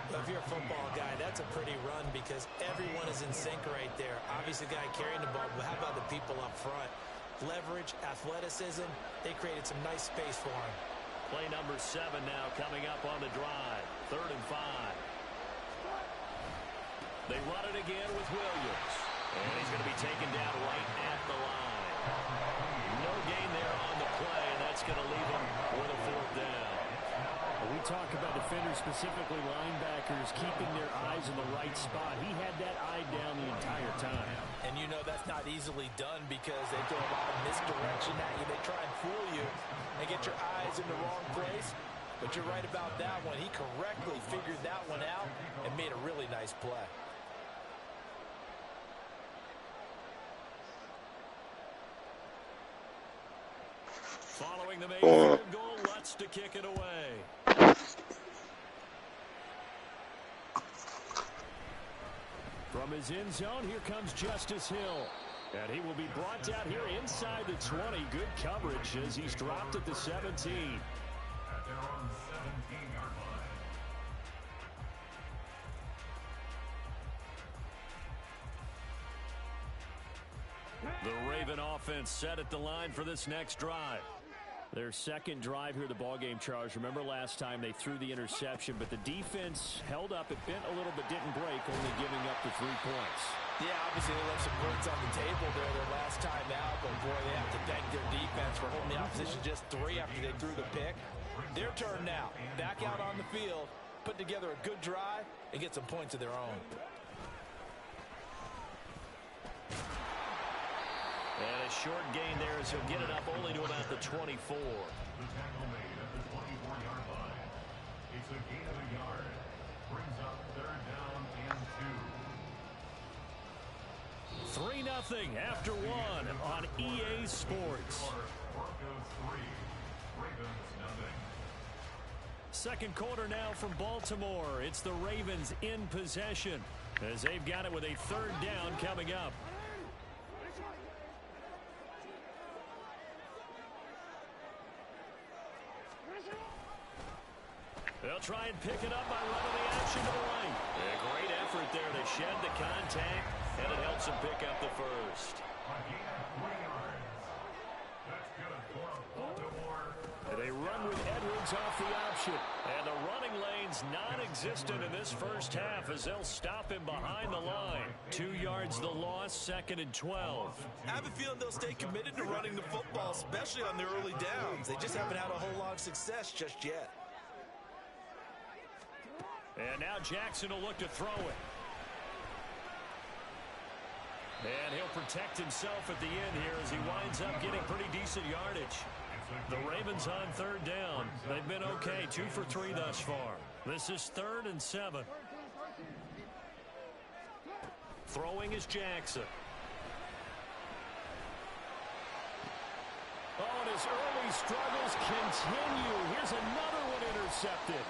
If you're a football guy, that's a pretty run because everyone is in sync right there. Obviously, the guy carrying the ball, but how about the people up front? Leverage, athleticism, they created some nice space for him. Play number 7 now coming up on the drive. 3rd and 5. They run it again with Williams. And he's going to be taken down right at the line. No gain there on the play, and that's going to leave him with a 4th down. We talk about defenders, specifically linebackers, keeping their eyes in the right spot. He had that eye down the entire time. And you know that's not easily done because they throw a lot of misdirection at you. They try and fool you and get your eyes in the wrong place. But you're right about that one. He correctly figured that one out and made a really nice play. Following the made field goal, Lutz to kick it away. From his end zone, here comes Justice Hill. And he will be brought down here inside the 20. Good coverage as he's dropped at the 17. At their own 17-yard line. The Raven offense set at the line for this next drive. Their second drive here, the ballgame, Charles. Remember last time they threw the interception, but the defense held up. It bent a little but didn't break, only giving up the 3 points. Yeah, obviously they left some points on the table there their last time out, but boy, they have to thank their defense for holding the opposition just 3 after they threw the pick. Their turn now. Back out on the field, put together a good drive, and get some points of their own. And a short gain there as he'll get it up only to about the 24. The tackle made at the 24-yard line. It's a gain of a yard. Brings up 3rd down and 2. 3-0 after 1 on EA Sports. Broncos 3, Ravens 0. Second quarter now from Baltimore. It's the Ravens in possession as they've got it with a 3rd down coming up. They'll try and pick it up by running the action to the right. A great effort there to shed the contact, and it helps him pick up the first. A gain of 3 yards. That's good for Baltimore. And they run with Edwards off the option. And the running lane's non-existent in this first half as they'll stop him behind the line. 2 yards the loss, 2nd and 12. I have a feeling they'll stay committed to running the football, especially on their early downs. They just haven't had a whole lot of success just yet. And now Jackson will look to throw it. And he'll protect himself at the end here as he winds up getting pretty decent yardage. The Ravens on 3rd down. They've been okay, 2 for 3 thus far. This is 3rd and 7. Throwing is Jackson. Oh, and his early struggles continue. Here's another one intercepted.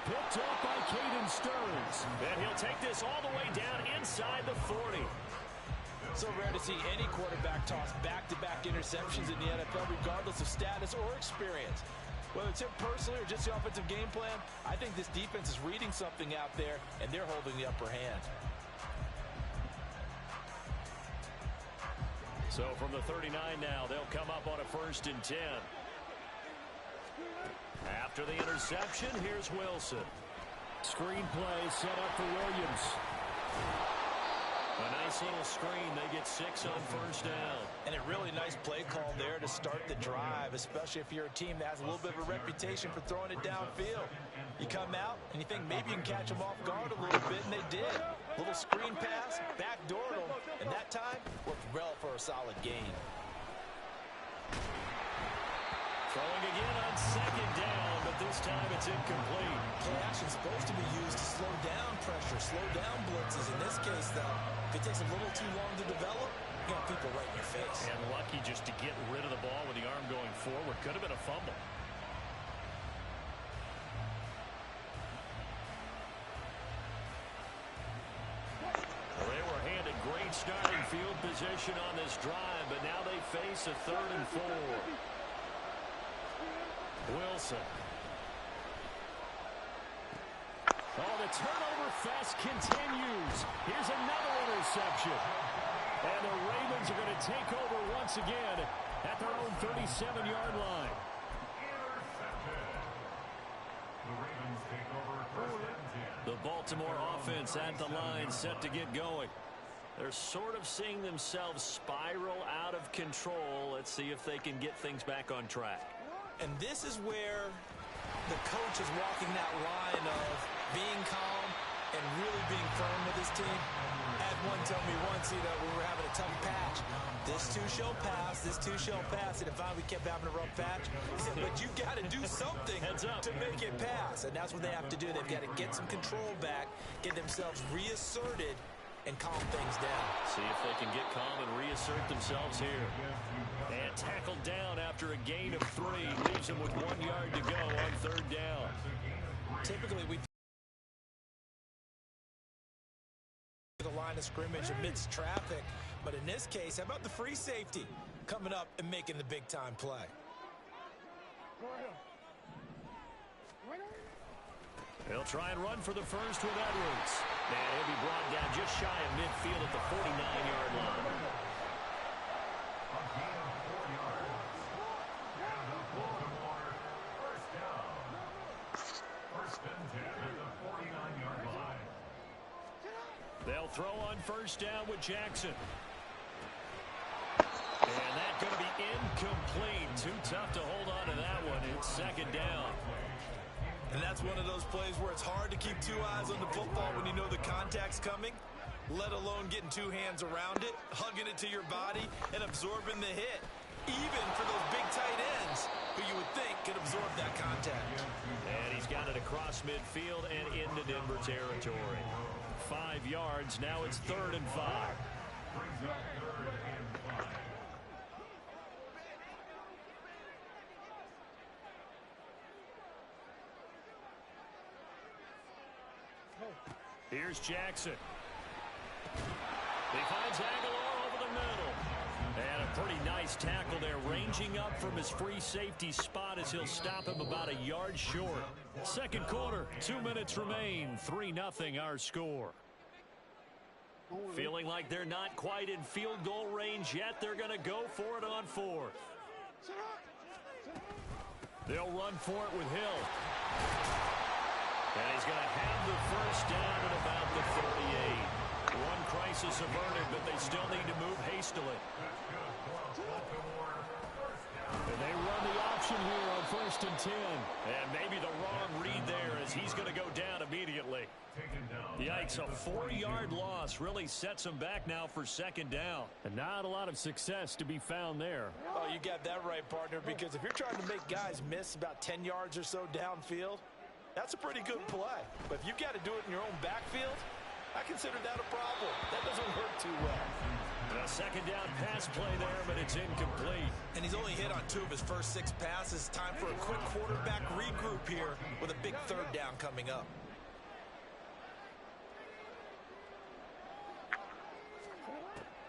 Picked up by Caden Stearns. And he'll take this all the way down inside the 40. So rare to see any quarterback toss back-to-back interceptions in the NFL, regardless of status or experience. Whether it's him personally or just the offensive game plan, I think this defense is reading something out there, and they're holding the upper hand. So from the 39 now, they'll come up on a 1st and 10. After the interception, here's Wilson. Screen play set up for Williams. A nice little screen. They get 6 on 1st down. And a really nice play call there to start the drive, especially if you're a team that has a little bit of a reputation for throwing it downfield. You come out and you think maybe you can catch them off guard a little bit, and they did. Little screen pass, backdoored them, and that time worked well for a solid gain. Throwing again on 2nd down, but this time it's incomplete. play action is supposed to be used to slow down pressure, slow down blitzes. In this case, though, if it takes a little too long to develop, you got people right in your face. And lucky just to get rid of the ball with the arm going forward. Could have been a fumble. They were handed great starting field position on this drive, but now they face a 3rd and 4. Wilson. Oh, the turnover fest continues. Here's another interception. And the Ravens are going to take over once again at their own 37-yard line. The Ravens take over first and 10. The Baltimore offense at the line, set to get going. They're sort of seeing themselves spiral out of control. Let's see if they can get things back on track. And this is where the coach is walking that line of being calm and really being firm with his team. I had one tell me once, we were having a tough patch. This too shall pass, this too shall pass. And if we kept having a rough patch, he said, but you got to do something to make it pass. And that's what they have to do. They've got to get some control back, get themselves reasserted, and calm things down. See if they can get calm and reassert themselves here. And tackled down after a gain of 3. Leaves them with 1 yard to go on 3rd down. Typically, we the line of scrimmage amidst traffic. But in this case, how about the free safety coming up and making the big-time play? He'll try and run for the first with Edwards. And he'll be brought down just shy of midfield at the 49-yard line. A gain of 4 yards. And the Baltimore first down. First and 10 at the 49-yard line. They'll throw on first down with Jackson. And that's going to be incomplete. Too tough to hold on to that one. It's 2nd down. And that's one of those plays where it's hard to keep 2 eyes on the football when you know the contact's coming, let alone getting 2 hands around it, hugging it to your body, and absorbing the hit, even for those big tight ends who you would think could absorb that contact. And he's got it across midfield and into Denver territory. 5 yards. Now it's 3rd and 5. Brings up 3rd and 5. Here's Jackson. He finds Aguilar over the middle. And a pretty nice tackle there, ranging up from his free safety spot as he'll stop him about a yard short. 2nd quarter, 2 minutes remain. 3-0 our score. Feeling like they're not quite in field goal range yet. They're going to go for it on 4th. They'll run for it with Hill. And he's going to have the first down at about the 38. One crisis averted, but they still need to move hastily. And they run the option here on 1st and 10. And maybe the wrong read there as he's going to go down immediately. Yikes, a 4-yard loss really sets him back now for 2nd down. And not a lot of success to be found there. Oh, you got that right, partner, because if you're trying to make guys miss about 10 yards or so downfield, that's a pretty good play. But if you've got to do it in your own backfield, I consider that a problem. That doesn't work too well. A 2nd down pass play there, but it's incomplete. And he's only hit on 2 of his first 6 passes. Time for a quick quarterback regroup here with a big 3rd down coming up.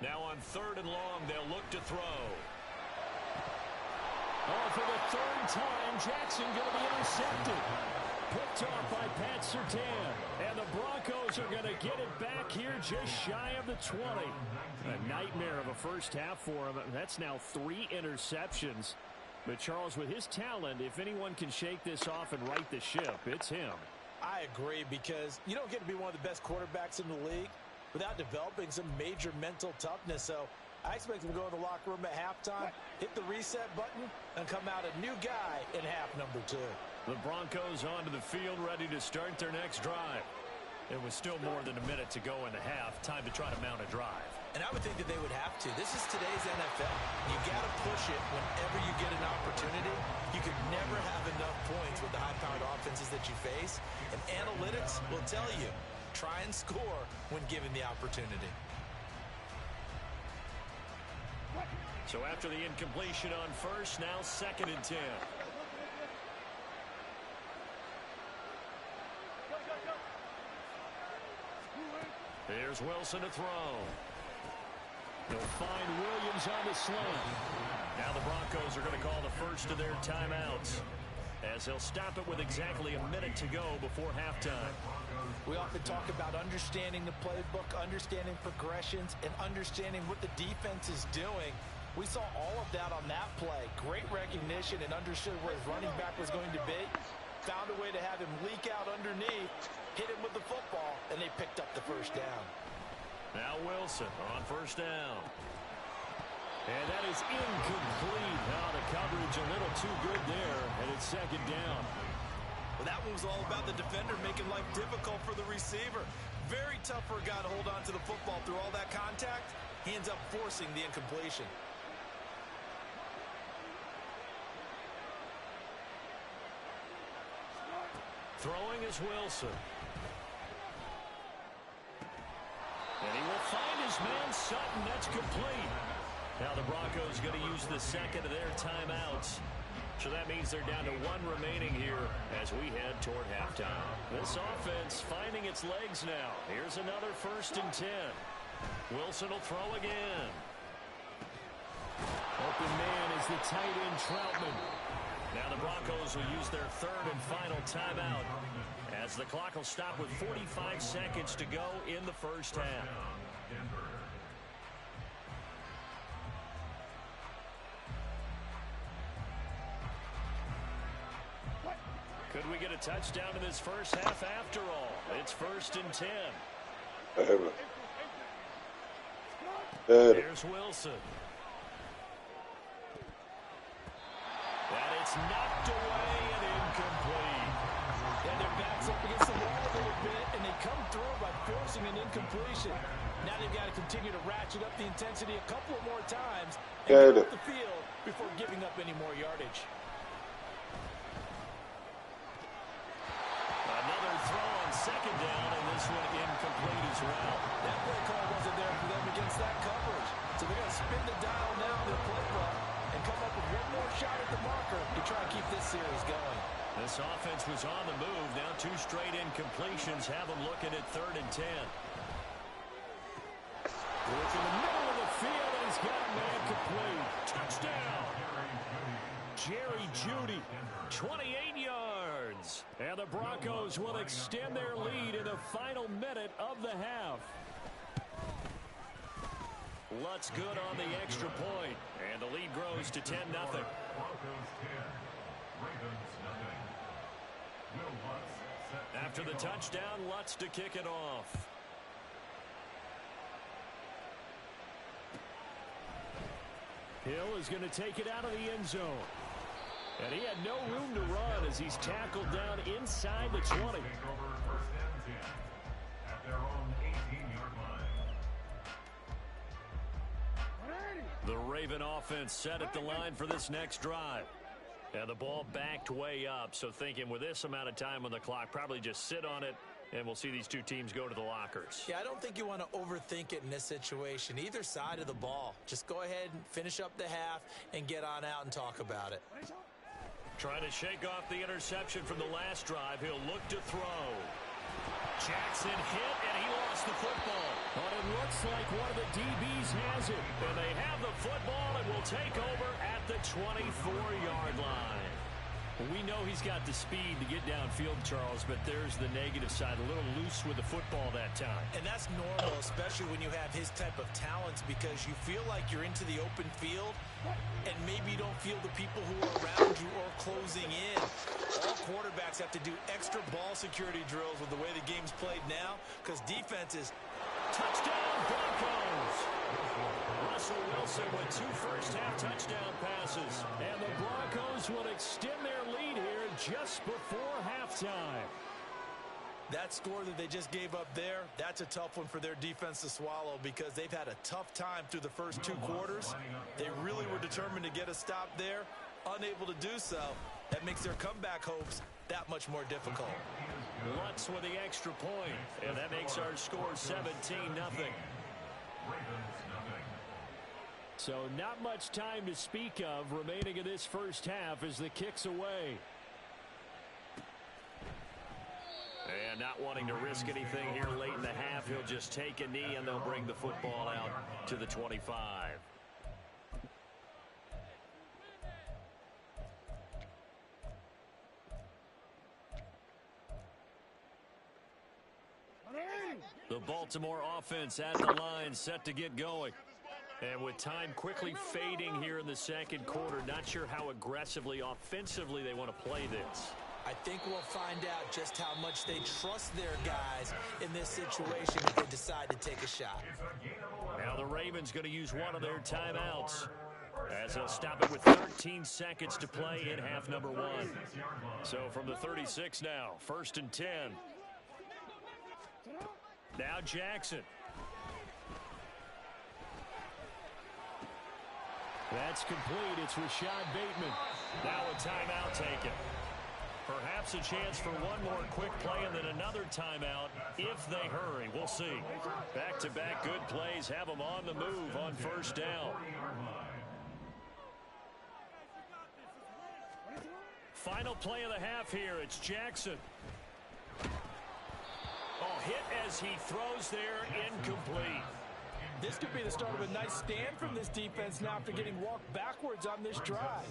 Now on 3rd and long, they'll look to throw. Oh, for the 3rd time, Jackson going to be intercepted. Picked off by Pat Surtain. And the Broncos are going to get it back here just shy of the 20. A nightmare of a first half for him. That's now 3 interceptions. But Charles, with his talent, if anyone can shake this off and right the ship, it's him. I agree, because you don't get to be one of the best quarterbacks in the league without developing some major mental toughness. So I expect him to go in the locker room at halftime, hit the reset button, and come out a new guy in half number 2. The Broncos onto the field, ready to start their next drive. It was still more than a minute to go in the half. Time to try to mount a drive. And I would think that they would have to. This is today's NFL. You got to push it whenever you get an opportunity. You could never have enough points with the high-powered offenses that you face. And analytics will tell you, try and score when given the opportunity. So after the incompletion on first, now 2nd and 10. Here's Wilson to throw. They'll find Williams on the slant. Now the Broncos are going to call the first of their timeouts, as they'll stop it with exactly a minute to go before halftime. We often talk about understanding the playbook, understanding progressions, and understanding what the defense is doing. We saw all of that on that play. Great recognition and understood where his running back was going to be. Found a way to have him leak out underneath, hit him with the football, and they picked up the first down. Now Wilson on first down. And that is incomplete. Now the coverage a little too good there, and it's 2nd down. Well, that one was all about the defender making life difficult for the receiver. Very tough for a guy to hold on to the football through all that contact. He ends up forcing the incompletion. Throwing is Wilson. And he will find his man Sutton. That's complete. Now the Broncos going to use the 2nd of their timeouts. So that means they're down to 1 remaining here as we head toward halftime. This offense finding its legs now. Here's another 1st and 10. Wilson will throw again. Open man is the tight end Troutman. Now the Broncos will use their 3rd and final timeout as the clock will stop with 45 seconds to go in the first half. Could we get a touchdown in this first half after all? It's 1st and 10. Here's Wilson. And it's knocked away and incomplete. And their backs up against the wall a little bit, and they come through by forcing an incompletion. Now they've got to continue to ratchet up the intensity a couple of more times and get off the field before giving up any more yardage. Another throw on 2nd down, and this one incomplete as well. That play call wasn't there for them against that coverage. So they're going to spin the dial now in their playbook and come up with one more shot at the marker to try and keep this series going. This offense was on the move. Now 2 straight incompletions have them looking at 3rd and 10. Look in the middle of the field, and he's got a man complete. Touchdown! Jerry Jeudy, 28 yards. And the Broncos will extend their lead in the final minute of the half. Lutz good on the extra point, and the lead grows to 10-0. After the touchdown, Lutz to kick it off. Hill is going to take it out of the end zone. And he had no room to run as he's tackled down inside the 20. At their own 18-yard line. The Raven offense set at the line for this next drive. And the ball backed way up, so thinking with this amount of time on the clock, probably just sit on it, and we'll see these two teams go to the lockers. Yeah, I don't think you want to overthink it in this situation. Either side of the ball. Just go ahead and finish up the half and get on out and talk about it. Trying to shake off the interception from the last drive. He'll look to throw. Jackson hit, and he lost the football. But it looks like one of the DBs has it. And they have the football and will take over at the 24-yard line. We know he's got the speed to get downfield, Charles, but there's the negative side. A little loose with the football that time. And that's normal, especially when you have his type of talents, because you feel like you're into the open field, and maybe you don't feel the people who are around you or closing in. All quarterbacks have to do extra ball security drills with the way the game's played now, because defenses... Touchdown, Broncos! Russell Wilson with 2 first-half touchdown passes. And the Broncos will extend their lead here just before halftime. That score that they just gave up there, that's a tough one for their defense to swallow because they've had a tough time through the first 2 quarters. They really were determined to get a stop there, unable to do so. That makes their comeback hopes that much more difficult. Lutz with the extra point, and that makes our score 17-0. So not much time to speak of remaining in this first half as the kick's away. And not wanting to risk anything here late in the half, he'll just take a knee and they'll bring the football out to the 25. The Baltimore offense at the line, set to get going. And with time quickly fading here in the second quarter, not sure how aggressively, offensively they want to play this. I think we'll find out just how much they trust their guys in this situation if they decide to take a shot. Now the Ravens going to use one of their timeouts as they'll stop it with 13 seconds to play in half number 1. So from the 36 now, 1st and 10. Now Jackson. That's complete. It's Rashad Bateman. Now a timeout taken. Perhaps a chance for one more quick play and then another timeout if they hurry. We'll see. Back-to-back good plays have them on the move on 1st down. Final play of the half here. It's Jackson. Oh, hit as he throws there, incomplete. This could be the start of a nice stand from this defense now after getting walked backwards on this drive.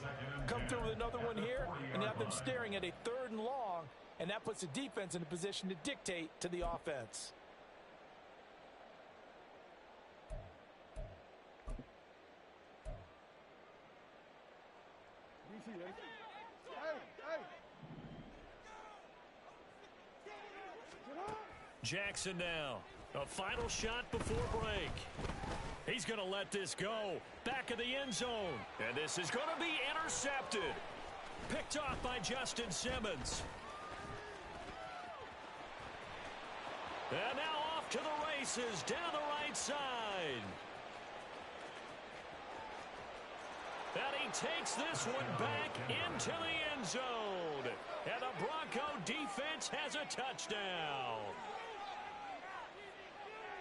Come through with another one here, and you have them staring at a 3rd and long, and that puts the defense in a position to dictate to the offense. Jackson now. A final shot before break. He's going to let this go. Back of the end zone. And this is going to be intercepted. Picked off by Justin Simmons. And now off to the races down the right side. And he takes this one back into the end zone. And the Bronco defense has a touchdown.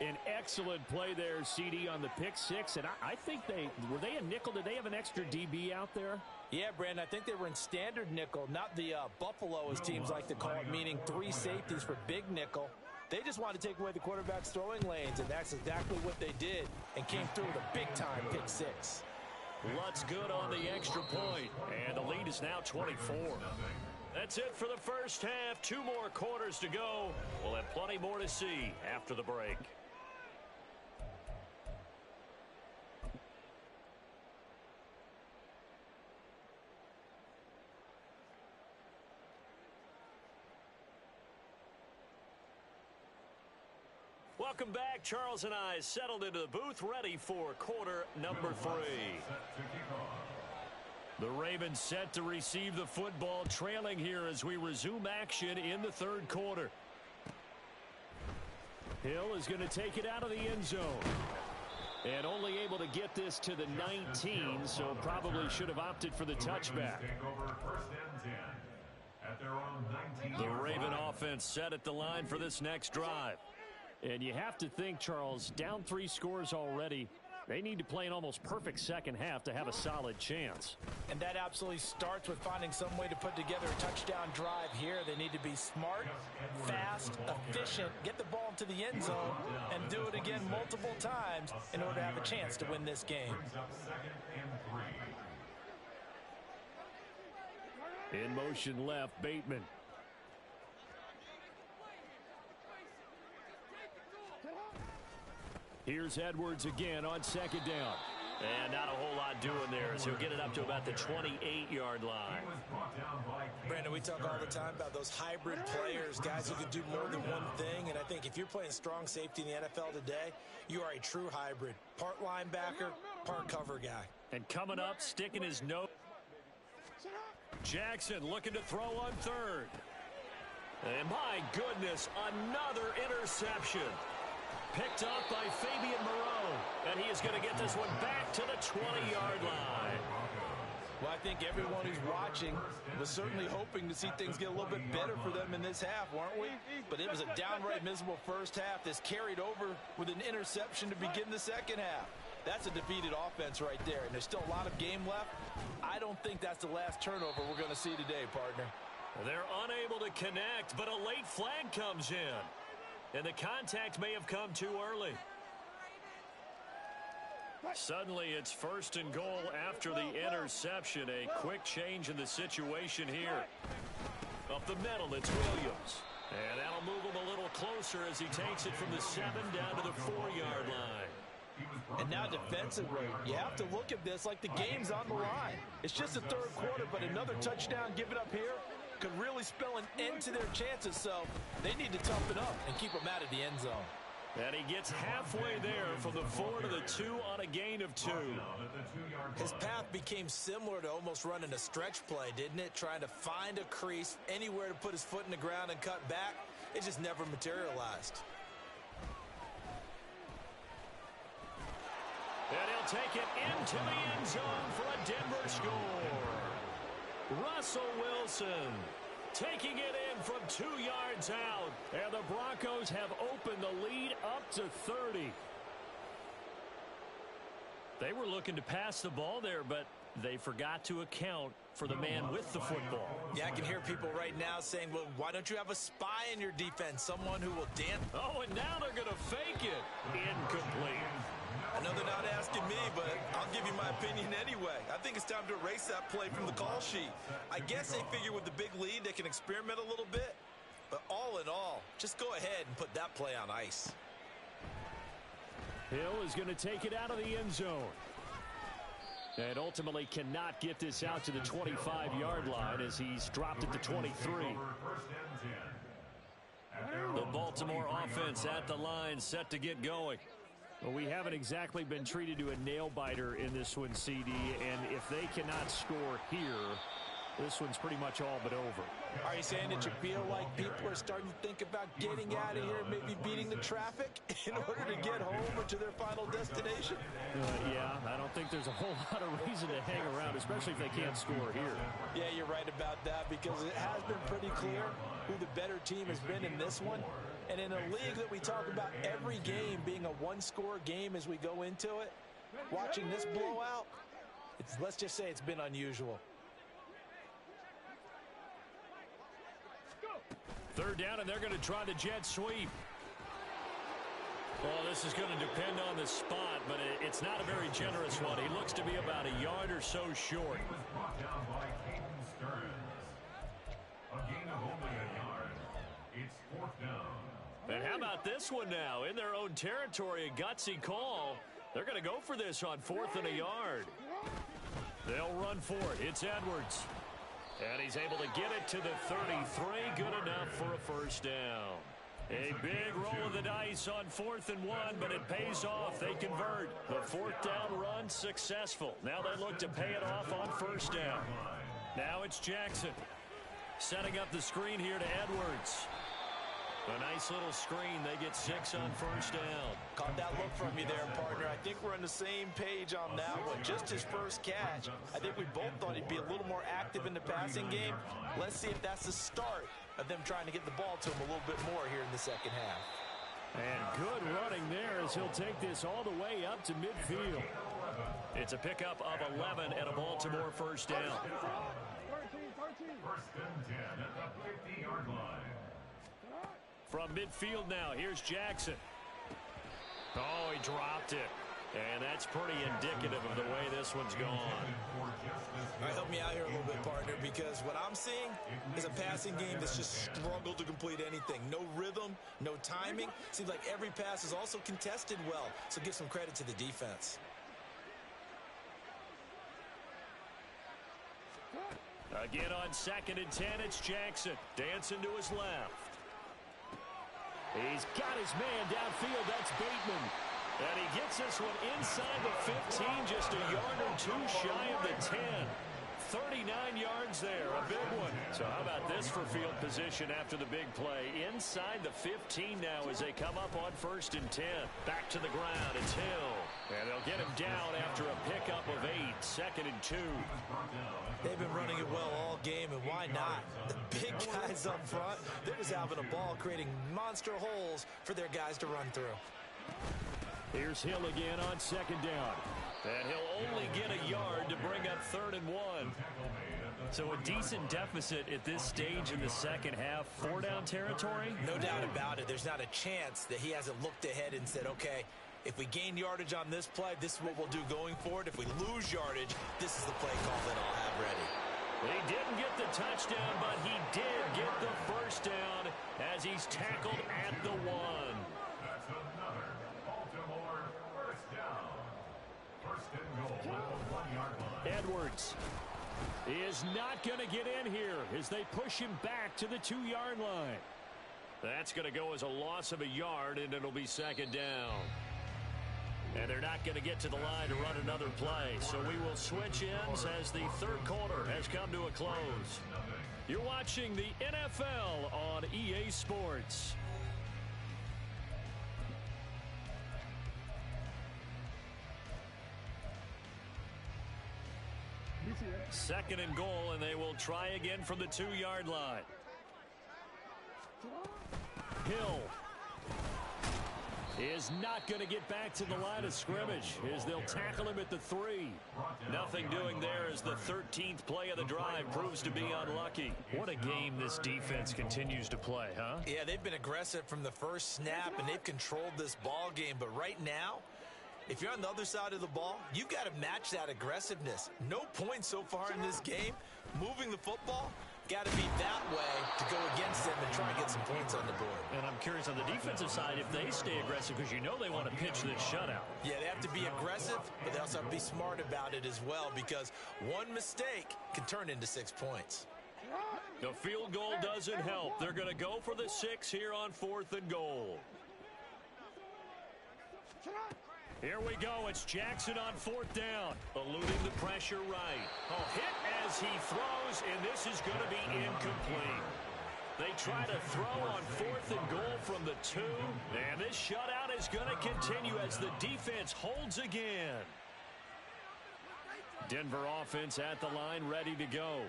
An excellent play there, CD, on the pick 6. And I think were they a nickel? Did they have an extra DB out there? Yeah, Brandon, I think they were in standard nickel, not the Buffalo, as teams like to call it, meaning 3 safeties for big nickel. They just wanted to take away the quarterback's throwing lanes, and that's exactly what they did, and came through with a big-time pick 6. Lutz good on the extra point, and the lead is now 24. That's it for the first half. 2 more quarters to go. We'll have plenty more to see after the break. Welcome back. Charles and I settled into the booth, ready for quarter number 3. The Ravens set to receive the football, trailing here as we resume action in the 3rd quarter. Hill is going to take it out of the end zone. And only able to get this to the 19, so probably should have opted for the touchback. The Raven offense set at the line for this next drive. And you have to think, Charles, down 3 scores already. They need to play an almost perfect second half to have a solid chance. And that absolutely starts with finding some way to put together a touchdown drive here. They need to be smart, fast, efficient, get the ball into the end zone, and do it again multiple times in order to have a chance to win this game. In motion left, Bateman. Here's Edwards again on 2nd down. And not a whole lot doing there as he'll get it up to about the 28-yard line. Brandon, we talk all the time about those hybrid players, guys who can do more than one thing. And I think if you're playing strong safety in the NFL today, you are a true hybrid. Part linebacker, part cover guy. And coming up, sticking his nose. Jackson looking to throw on 3rd. And my goodness, another interception. Picked up by Fabian Moreau. And he is going to get this one back to the 20-yard line. Well, I think everyone who's watching was certainly hoping to see things get a little bit better for them in this half, weren't we? But it was a downright miserable first half that's carried over with an interception to begin the second half. That's a defeated offense right there, and there's still a lot of game left. I don't think that's the last turnover we're going to see today, partner. They're unable to connect, but a late flag comes in. And the contact may have come too early. Suddenly, it's 1st and goal after the interception. A quick change in the situation here. Up the middle, it's Williams. And that'll move him a little closer as he takes it from the 7 down to the 4-yard line. And now defensively, you have to look at this like the game's on the line. It's just the third quarter, but another touchdown given up here could really spell an end to their chances, so they need to toughen up and keep them out of the end zone. And he gets halfway there from the 4 to the 2 on a gain of 2. His path became similar to almost running a stretch play, didn't it? Trying to find a crease, anywhere to put his foot in the ground and cut back. It just never materialized. And he'll take it into the end zone for a Denver score. Russell Wilson taking it in from 2 yards out. And the Broncos have opened the lead up to 30. They were looking to pass the ball there, but they forgot to account for the man with the football. Yeah, I can hear people right now saying, well, why don't you have a spy in your defense? Someone who will dance. Oh, and now they're going to fake it. Incomplete. I know they're not asking me, but I'll give you my opinion anyway. I think it's time to erase that play from the call sheet. I guess they figure with the big lead they can experiment a little bit. But all in all, just go ahead and put that play on ice. Hill is going to take it out of the end zone. And ultimately cannot get this out to the 25-yard line as he's dropped at the 23. The Baltimore offense at the line, set to get going. Well, we haven't exactly been treated to a nail-biter in this one, CD, and if they cannot score here, this one's pretty much all but over. Are you saying that you feel like people are starting to think about getting out of here, maybe beating the traffic in order to get home or to their final destination? Yeah, I don't think there's a whole lot of reason to hang around, especially if they can't score here. Yeah, you're right about that, because it has been pretty clear who the better team has been in this one. And in a league that we talk about every game being a one-score game as we go into it, watching this blowout, let's just say it's been unusual. Third down, and they're going to try the jet sweep. Well, this is going to depend on the spot, but it's not a very generous one. He looks to be about a yard or so short. It was brought down by Caden Stearns. A gain of only a yard. It's 4th down. And how about this one now? In their own territory, a gutsy call. They're going to go for this on 4th and a yard. They'll run for it. It's Edwards. And he's able to get it to the 33. Good enough for a first down. A big roll of the dice on 4th and 1, but it pays off. They convert. The 4th down run successful. Now they look to pay it off on 1st down. Now it's Jackson. Setting up the screen here to Edwards. A nice little screen. They get 6 on 1st down. Caught that look from you there, partner. I think we're on the same page on that one. Just his first catch. I think we both thought he'd be a little more active in the passing game. Let's see if that's the start of them trying to get the ball to him a little bit more here in the second half. And good running there as he'll take this all the way up to midfield. It's a pickup of 11 and a Baltimore first down. 1st and 10 at the 50-yard line. From midfield now, here's Jackson. Oh, he dropped it. And that's pretty indicative of the way this one's gone. All right, help me out here a little bit, partner, because what I'm seeing is a passing game that's just struggled to complete anything. No rhythm, no timing. Seems like every pass is also contested well, so give some credit to the defense. Again on 2nd and 10, it's Jackson. Dancing to his left. He's got his man downfield. That's Bateman. And he gets this one inside the 15, just a yard or two shy of the 10. 39 yards there, a big one. So how about this for field position after the big play? Inside the 15 now as they come up on 1st and 10. Back to the ground, it's Hill. And they'll get him down after a pickup of 8, 2nd and 2. They've been running it well all game, and why not? The big guys up front, they're just having a ball, creating monster holes for their guys to run through. Here's Hill again on 2nd down. And he'll only get a yard to bring up 3rd and 1. So a decent deficit at this stage in the second half. 4-down territory? No doubt about it. There's not a chance that he hasn't looked ahead and said, okay, if we gain yardage on this play, this is what we'll do going forward. If we lose yardage, this is the play call that I'll have ready. He didn't get the touchdown, but he did get the 1st down as he's tackled at the 1. That's another Baltimore 1st down. 1st and goal at the 1-yard line. Edwards is not going to get in here as they push him back to the 2-yard line. That's going to go as a loss of a yard, and it'll be 2nd down. And they're not going to get to the line to run another play. So we will switch ends as the 3rd quarter has come to a close. You're watching the NFL on EA Sports. 2nd and goal, and they will try again from the 2-yard line. Hill is not going to get back to the line of scrimmage as they'll tackle him at the 3. Nothing doing there as the 13th play of the drive proves to be unlucky. What a game this defense continues to play, huh? Yeah, they've been aggressive from the first snap, and they've controlled this ball game. But right now, if you're on the other side of the ball, you've got to match that aggressiveness. No points so far in this game. Moving the football, got to be that way to go against them and try and get some points on the board. And I'm curious on the defensive side if they stay aggressive, because you know they want to pitch this shutout. Yeah, they have to be aggressive, but they also have to be smart about it as well, because one mistake can turn into 6 points. The field goal doesn't help. They're going to go for the 6 here on 4th and goal. Here we go. It's Jackson on 4th down. Eluding the pressure right. Oh, hit as he throws, and this is going to be incomplete. They try to throw on 4th and goal from the 2, and this shutout is going to continue as the defense holds again. Denver offense at the line, ready to go.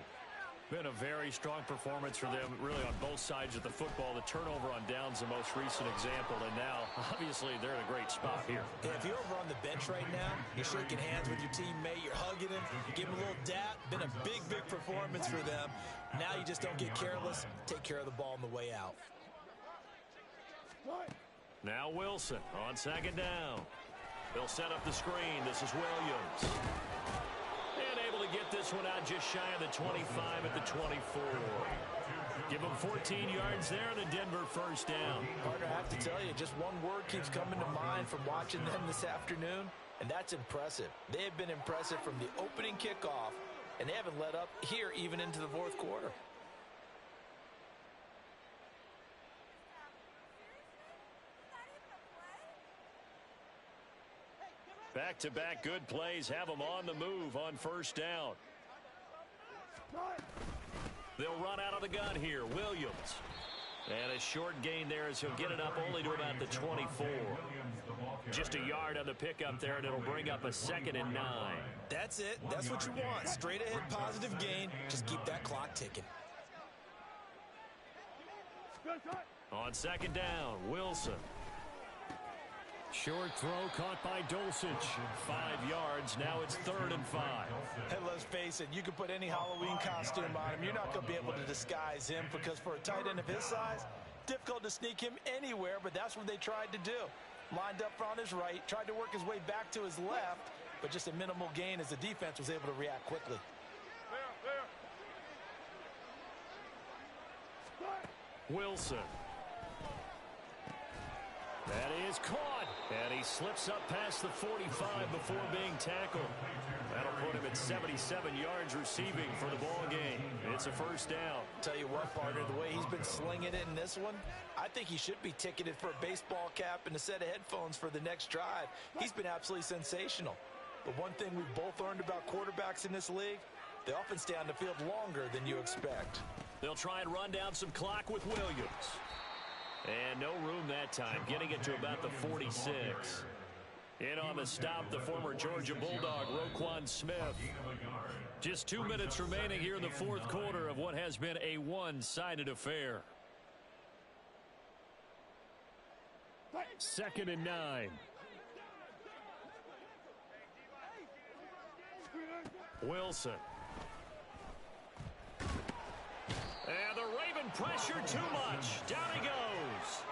Been a very strong performance for them, really, on both sides of the football. The turnover on downs, the most recent example, and now, obviously, they're in a great spot here. Yeah, if you're over on the bench right now, you're shaking hands with your teammate, you're hugging him, you give him a little dap. Been a big, big performance for them. Now you just don't get careless, take care of the ball on the way out. Now Wilson on 2nd down. They'll set up the screen. This is Williams. And able to get this one out just shy of the 25 at the 24. Give them 14 yards there, the Denver 1st down. Partner, I have to tell you, just one word keeps coming to mind from watching them this afternoon, and that's impressive. They have been impressive from the opening kickoff, and they haven't let up here even into the 4th quarter. Back-to-back good plays have them on the move on 1st down. They'll run out of the gun here. Williams. And a short gain there as he'll get it up only to about the 24. Just a yard on the pickup there, and it'll bring up a 2nd and 9. That's it. That's what you want. Straight ahead positive gain. Just keep that clock ticking. On 2nd down, Wilson. Short throw caught by Dulcich. 5 yards. Now it's 3rd and 5. Hey, let's face it. You can put any Halloween costume on him. You're not going to be able to disguise him, because for a tight end of his size, difficult to sneak him anywhere, but that's what they tried to do. Lined up on his right, tried to work his way back to his left, but just a minimal gain as the defense was able to react quickly. Wilson. That is caught, and he slips up past the 45 before being tackled. That'll put him at 77 yards receiving for the ball game. It's a 1st down. Tell you what, partner, the way he's been slinging it in this one, I think he should be ticketed for a baseball cap and a set of headphones for the next drive. He's been absolutely sensational. But one thing we've both learned about quarterbacks in this league, they often stay on the field longer than you expect. They'll try and run down some clock with Williams. And no room that time, getting it to about the 46. In on the stop, the former Georgia Bulldog, Roquan Smith. Just 2 minutes remaining here in the fourth quarter of what has been a one-sided affair. 2nd and 9. Wilson. And the Raven pressure too much. Down he goes.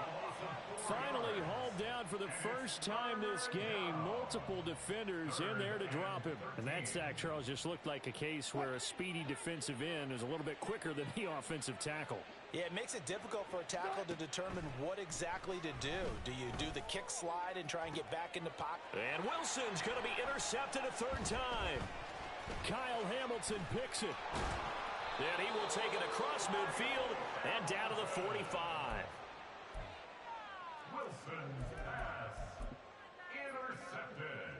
Finally hauled down for the first time this game. Multiple defenders in there to drop him. And that sack, Charles, just looked like a case where a speedy defensive end is a little bit quicker than the offensive tackle. Yeah, it makes it difficult for a tackle to determine what exactly to do. Do you do the kick slide and try and get back in the pocket? And Wilson's going to be intercepted a third time. Kyle Hamilton picks it. And he will take it across midfield and down to the 45. Wilson's pass intercepted.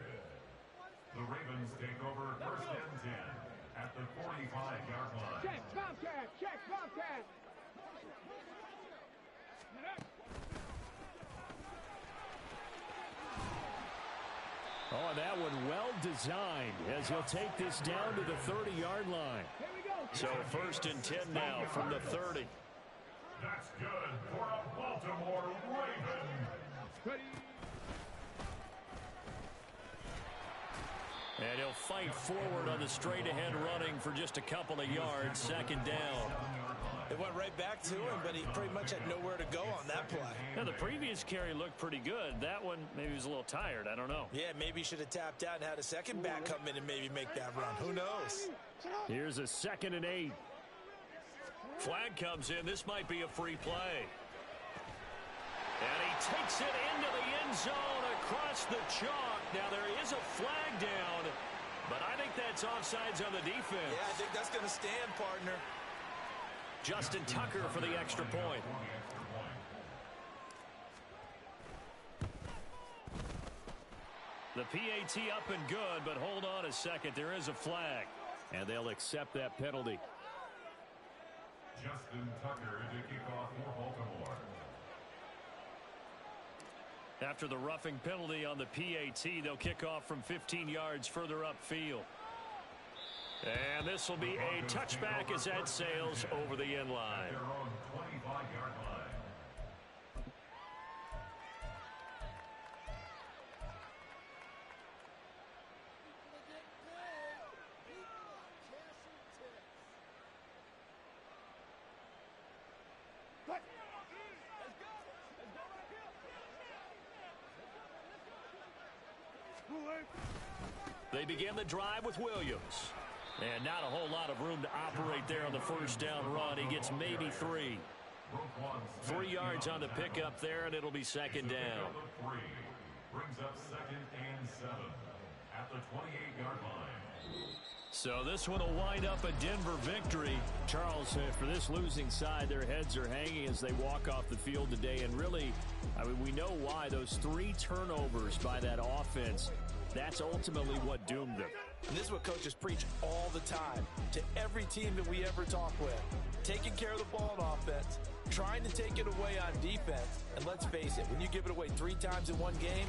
The Ravens take over 1st and 10 at the 45-yard line. Check, Bobcat, check, Bobcat. Oh, that one well designed as he'll take this down to the 30-yard line. So 1st and 10 now from the 30. That's good for a Baltimore Raven. And he'll fight forward on the straight-ahead running for just a couple of yards. 2nd down. It went right back to him, but he pretty much had nowhere to go on that play. Now, the previous carry looked pretty good. That one, maybe he was a little tired. I don't know. Yeah, maybe he should have tapped out and had a second back come in and maybe make that run. Who knows? Here's a 2nd and 8. Flag comes in. This might be a free play. And he takes it into the end zone across the chalk. Now, there is a flag down, but I think that's offsides on the defense. Yeah, I think that's going to stand, partner. Justin Tucker for the extra point. The PAT up and good, but hold on a second. There is a flag, and they'll accept that penalty. Justin Tucker to kick off for Baltimore. After the roughing penalty on the PAT, they'll kick off from 15 yards further upfield. And this will be a touchback as that sails over the end line. Their own 25-yard line. They begin the drive with Williams. And not a whole lot of room to operate there on the first down run. He gets maybe 3. 3 yards on the pickup there, and it'll be 2nd down. Brings up 2nd and 7 at the 28-yard line. So this one will wind up a Denver victory. Charles, for this losing side, their heads are hanging as they walk off the field today. And really, I mean, we know why. Those 3 turnovers by that offense, that's ultimately what doomed them. And this is what coaches preach all the time to every team that we ever talk with. Taking care of the ball on offense, trying to take it away on defense. And let's face it, when you give it away 3 times in one game,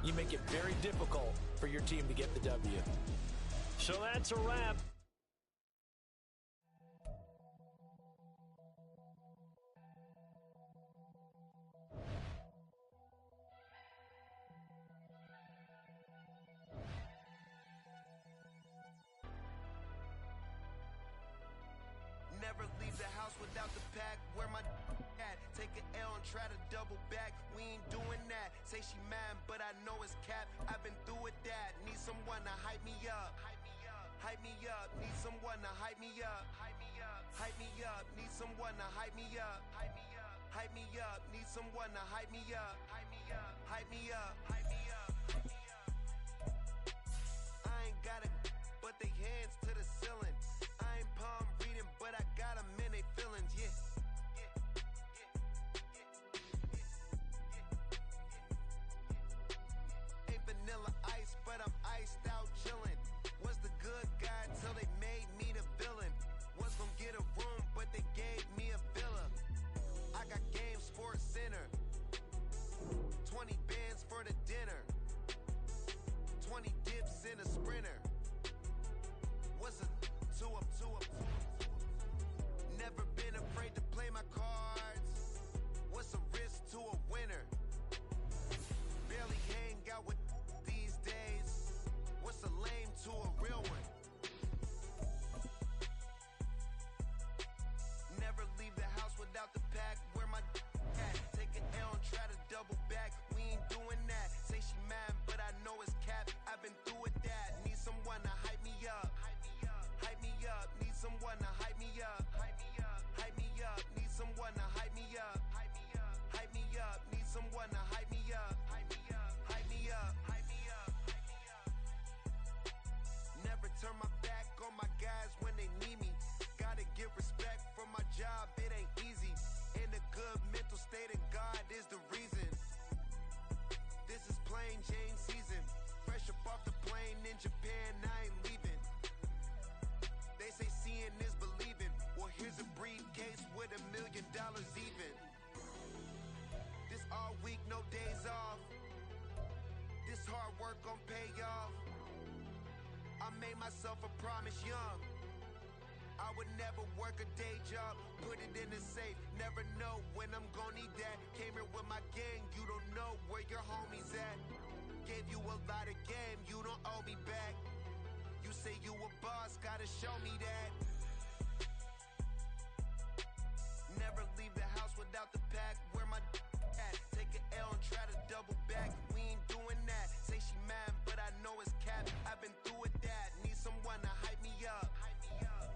you make it very difficult for your team to get the W. So that's a wrap. Never leave the house without the pack. Where my at? Take an L and try to double back. We ain't doing that. Say she mad, but I know it's cap. I've been through with that. Need someone to hype me up. Hype me up. Need someone to hype me up. Hype me up. Hype me up. Need someone to hype me up. Hype me up. Hype me up. Need someone to hype me up. Hype me up. Hype me up. Hype me up. Hype me up. I ain't got it, but they hands to the ceiling. I ain't palm reading, but I got them in they feelings, yeah. Ain't vanilla ice, but I'm iced out chillin'. Was the good guy till they made me the in a sprinter. What's a two up? Never been afraid to play my cards. What's a risk to a winner? Barely hang out with these days. What's a lame to a real one? Never leave the house without the pack. Where my at? Take an L and try to double back. We ain't doing that. Say she mad, but I know it's cap. I've been through with that. Need someone to hype me up. Hype me up. Need someone to hype me up. Hype me up. Need someone to hype me up. Hype me up. Need someone to hype me up. Hype me up. Never turn my back on my guys when they need me. Gotta get respect from my job, it ain't easy. In a good mental state and God is the reason. This is plain Jane season. Fresh up off the plane in Japan, I ain't leaving. They say seeing is believing. Well, here's a briefcase with $1 million even. This all week, no days off. This hard work gon' pay off. I made myself a promise young. I would never work a day job, put it in the safe. Never know when I'm gon' need that. Came here with my gang, you don't know where your homies at. Gave you a lot of game, you don't owe me back. You say you a boss, gotta show me that. Never leave the house without the pack. Where my at? Take an L and try to double back. We ain't doing that. Say she mad, but I know it's cap. I've been through with that. Need someone to hype me up.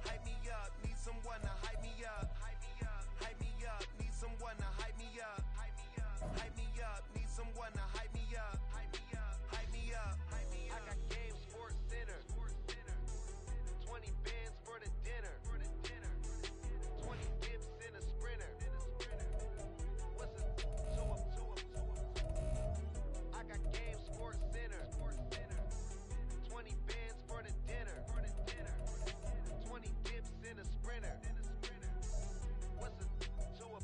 Hype me up. Need someone to hype me up. Hype me up. Need someone to hype me up. Hype me up. Need someone to hype me up. Hype me up. I got game Sports Center. 20 bands for the dinner. 20 dips in a sprinter. What's a two up? I got game Sports Center. 20 bands for the dinner. 20 dips in a sprinter. What's a two up?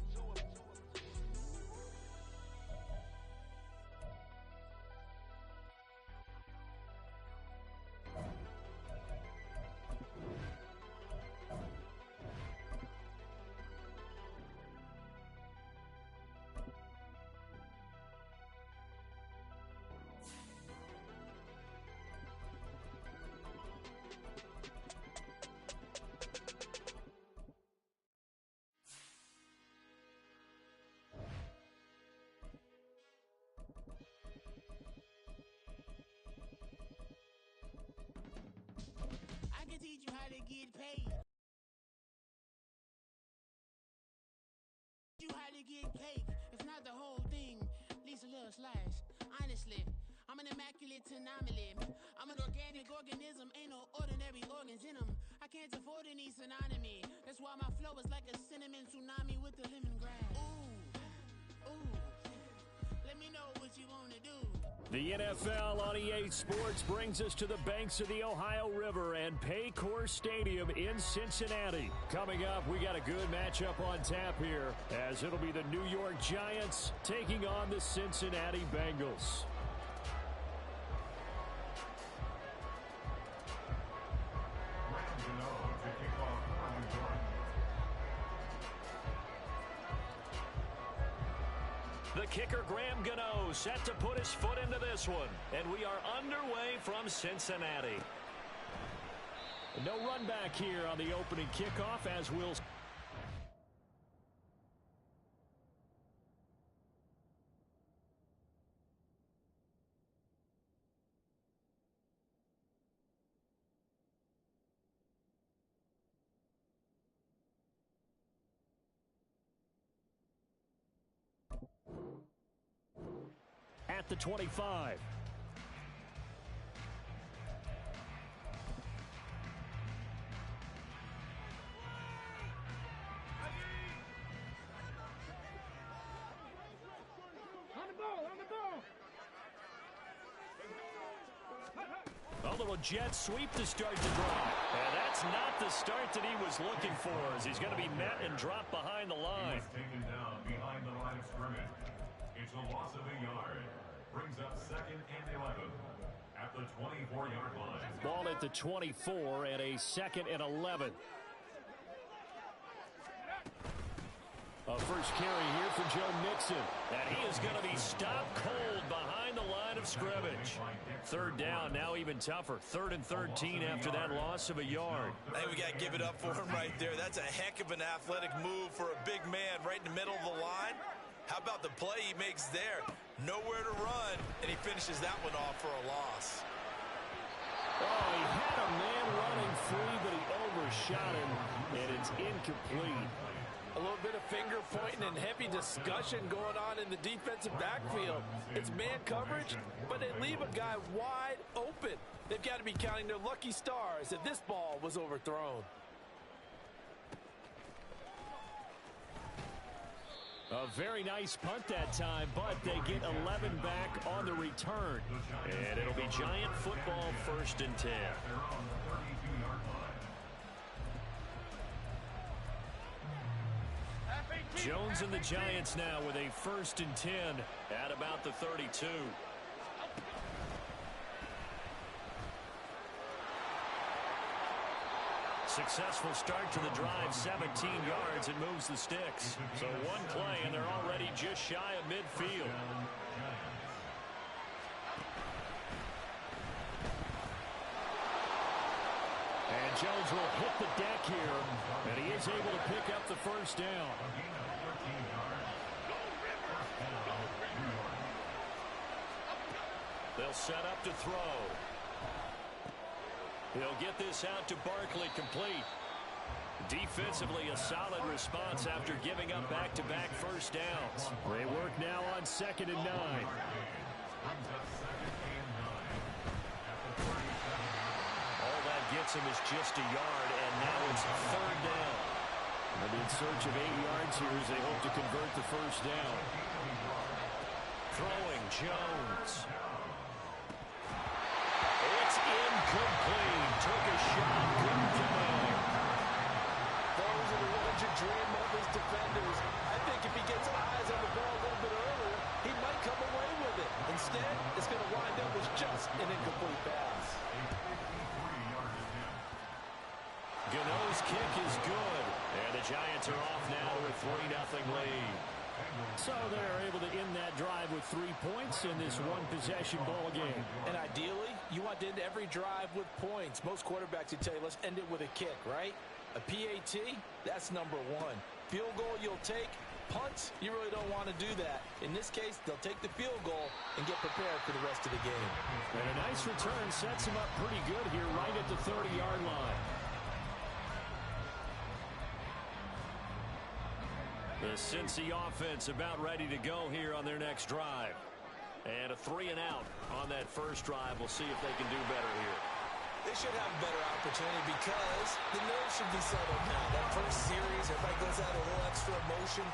I can teach you how to get paid. You how to get cake. If not the whole thing, at least a little slice. Honestly, I'm an immaculate anomaly. I'm an organic organism, ain't no ordinary organs in them. I can't afford any synonymy. That's why my flow is like a cinnamon tsunami with the lemongrass. Ooh, let me know what you wanna do. The NFL on EA Sports brings us to the banks of the Ohio River and Paycor Stadium in Cincinnati. Coming up, we got a good matchup on tap here, as it'll be the New York Giants taking on the Cincinnati Bengals. The kicker, Graham Gano, set to put his foot into this one. And we are underway from Cincinnati. No run back here on the opening kickoff, as we'll... At the 25. A little jet sweep to start the drive. And that's not the start that he was looking for, as he's going to be met and dropped behind the line. He was taken down behind the line of scrimmage. It's a loss of a yard. Brings up 2nd and 11. At at the 24-yard line. Ball at the 24 and a 2nd and 11. A first carry here for Joe Mixon. And he is going to be stopped cold behind the line of scrimmage. 3rd down, now even tougher. 3rd and 13 after that loss of a yard. I think we got to give it up for him right there. That's a heck of an athletic move for a big man right in the middle of the line. How about the play he makes there? Nowhere to run, and he finishes that one off for a loss. Oh, he had a man running free, but he overshot him, and it's incomplete. A little bit of finger pointing and heavy discussion going on in the defensive backfield. It's man coverage, but they leave a guy wide open. They've got to be counting their lucky stars if this ball was overthrown. A very nice punt that time, but they get 11 back on the return. And it'll be Giant football, 1st and 10. Jones and the Giants now with a 1st and 10 at about the 32. Successful start to the drive, 17 yards, and moves the sticks. So one play, and they're already just shy of midfield. And Jones will hit the deck here, and he is able to pick up the 1st down. They'll set up to throw. He'll get this out to Barkley, complete. Defensively, a solid response after giving up back-to-back 1st downs. They work now on 2nd and 9. All that gets him is just a yard, and now it's 3rd down. They'll be in search of 8 yards here as they hope to convert the 1st down. Throwing, Jones. It's incomplete. Took a shot, couldn't connect. Those are the ones you dream of as defenders. I think if he gets eyes on the ball a little bit earlier, he might come away with it. Instead, it's going to wind up as just an incomplete pass. Gano's kick is good. And the Giants are off now to a 3-0 lead. So they're able to end that drive with 3 points in this one-possession ball game. And ideally, you want to end every drive with points. Most quarterbacks would tell you, let's end it with a kick, right? A PAT, that's number 1. Field goal you'll take. Punts, you really don't want to do that. In this case, they'll take the field goal and get prepared for the rest of the game. And a nice return sets him up pretty good here right at the 30-yard line. The Cincy offense about ready to go here on their next drive. And a 3 and out on that first drive. We'll see if they can do better here. They should have a better opportunity because the nerves should be settled now. That first series, everybody goes out a little extra emotion.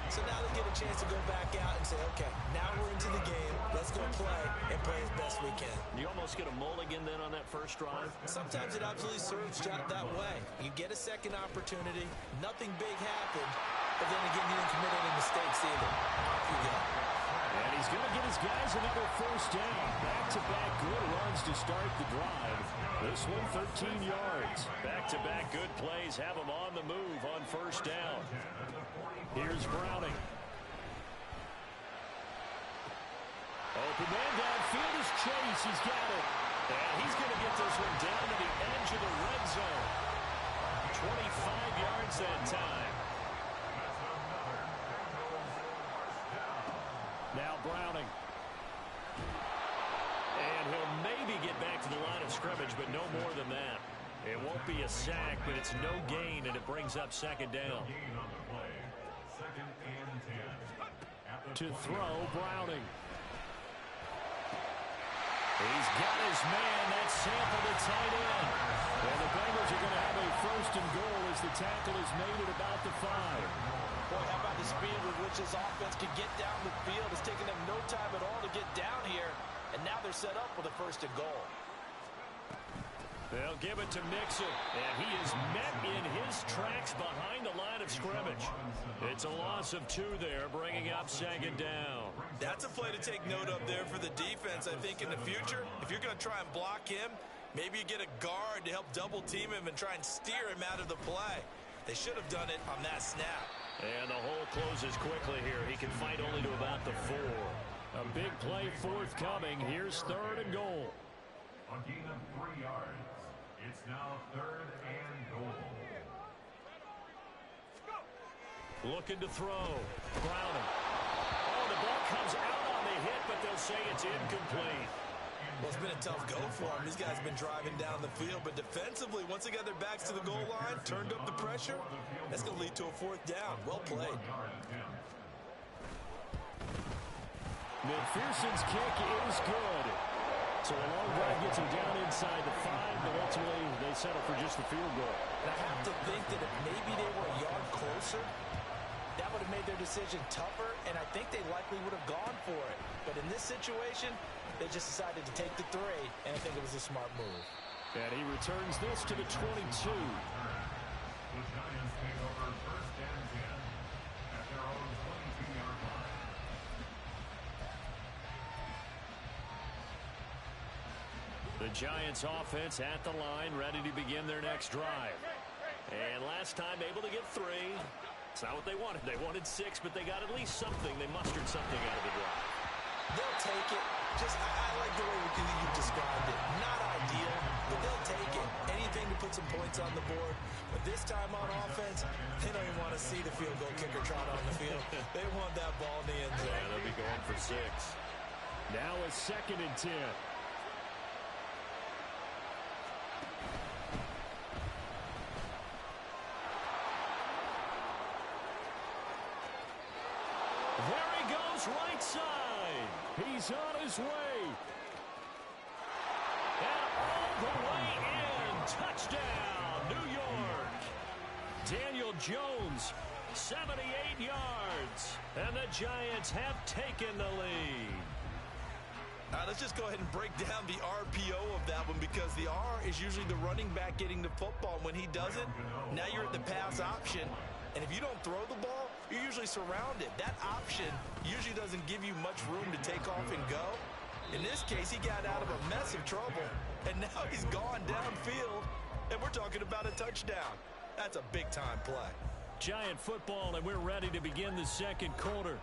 So now they get a chance to go back out and say, okay, now we're into the game. Let's go play and play as best we can. You almost get a mulligan then on that first drive? Sometimes it absolutely serves that way. You get a second opportunity. Nothing big happened. But then again, you didn't commit any mistakes either. Off you go. And he's going to get his guys another 1st down. Back-to-back good runs to start the drive. This one, 13 yards. Back-to-back good plays have him on the move on 1st down. Here's Browning. Open man downfield is Chase. He's got it. And he's going to get this one down to the edge of the red zone. 25 yards that time. Now Browning. And he'll maybe get back to the line of scrimmage, but no more than that. It won't be a sack, but it's no gain, and it brings up 2nd down. To throw, Browning. He's got his man. That's Sample, the tight end. And the Bengals are going to have a 1st and goal as the tackle is made at about the 5. Boy, how about the speed with which this offense can get down the field? It's taken them no time at all to get down here, and now they're set up with a 1st and goal. They'll give it to Mixon, and he is met in his tracks behind the line of scrimmage. It's a loss of 2 there, bringing up 2nd down. That's a play to take note of there for the defense. I think in the future, if you're going to try and block him, maybe you get a guard to help double team him and try and steer him out of the play. They should have done it on that snap. And the hole closes quickly here. He can fight only to about the 4. A big play forthcoming. Here's 3rd and goal. A gain of 3 yards. It's now 3rd and goal. Looking to throw. Browning. Oh, the ball comes out on the hit, but they'll say it's incomplete. Well, it's been a tough go for him. These guys have been driving down the field, but defensively, once they got their backs to the goal line, turned up the pressure, that's going to lead to a 4th down. Well played. McPherson's kick is good. So a long drive gets him down inside the 5, but ultimately they settle for just the field goal. And I have to think that if maybe they were a yard closer, that would have made their decision tougher, and I think they likely would have gone for it. But in this situation, they just decided to take the 3, and I think it was a smart move. And he returns this to the 22. The Giants take over 1st and 10 at their own 22-yard line. The Giants offense at the line, ready to begin their next drive. And last time able to get 3. It's not what they wanted. They wanted 6, but they got at least something. They mustered something out of the drive. They'll take it. I like the way you described it. Not ideal, but they'll take it. Anything to put some points on the board. But this time on offense, they don't even want to see the field goal kicker trot on the field. They want that ball in the end zone. Yeah, they'll be going for 6. Now a 2nd and 10. There he goes, right side. He's on his way. And all the way in. Touchdown, New York. Daniel Jones, 78 yards. And the Giants have taken the lead. Let's just go ahead and break down the RPO of that one, because the R is usually the running back getting the football. When he doesn't, now you're at the pass option. And if you don't throw the ball, you're usually surrounded. That option usually doesn't give you much room to take off and go. In this case, he got out of a mess of trouble, and now he's gone downfield, and we're talking about a touchdown. That's a big-time play. Giant football, and we're ready to begin the 2nd quarter,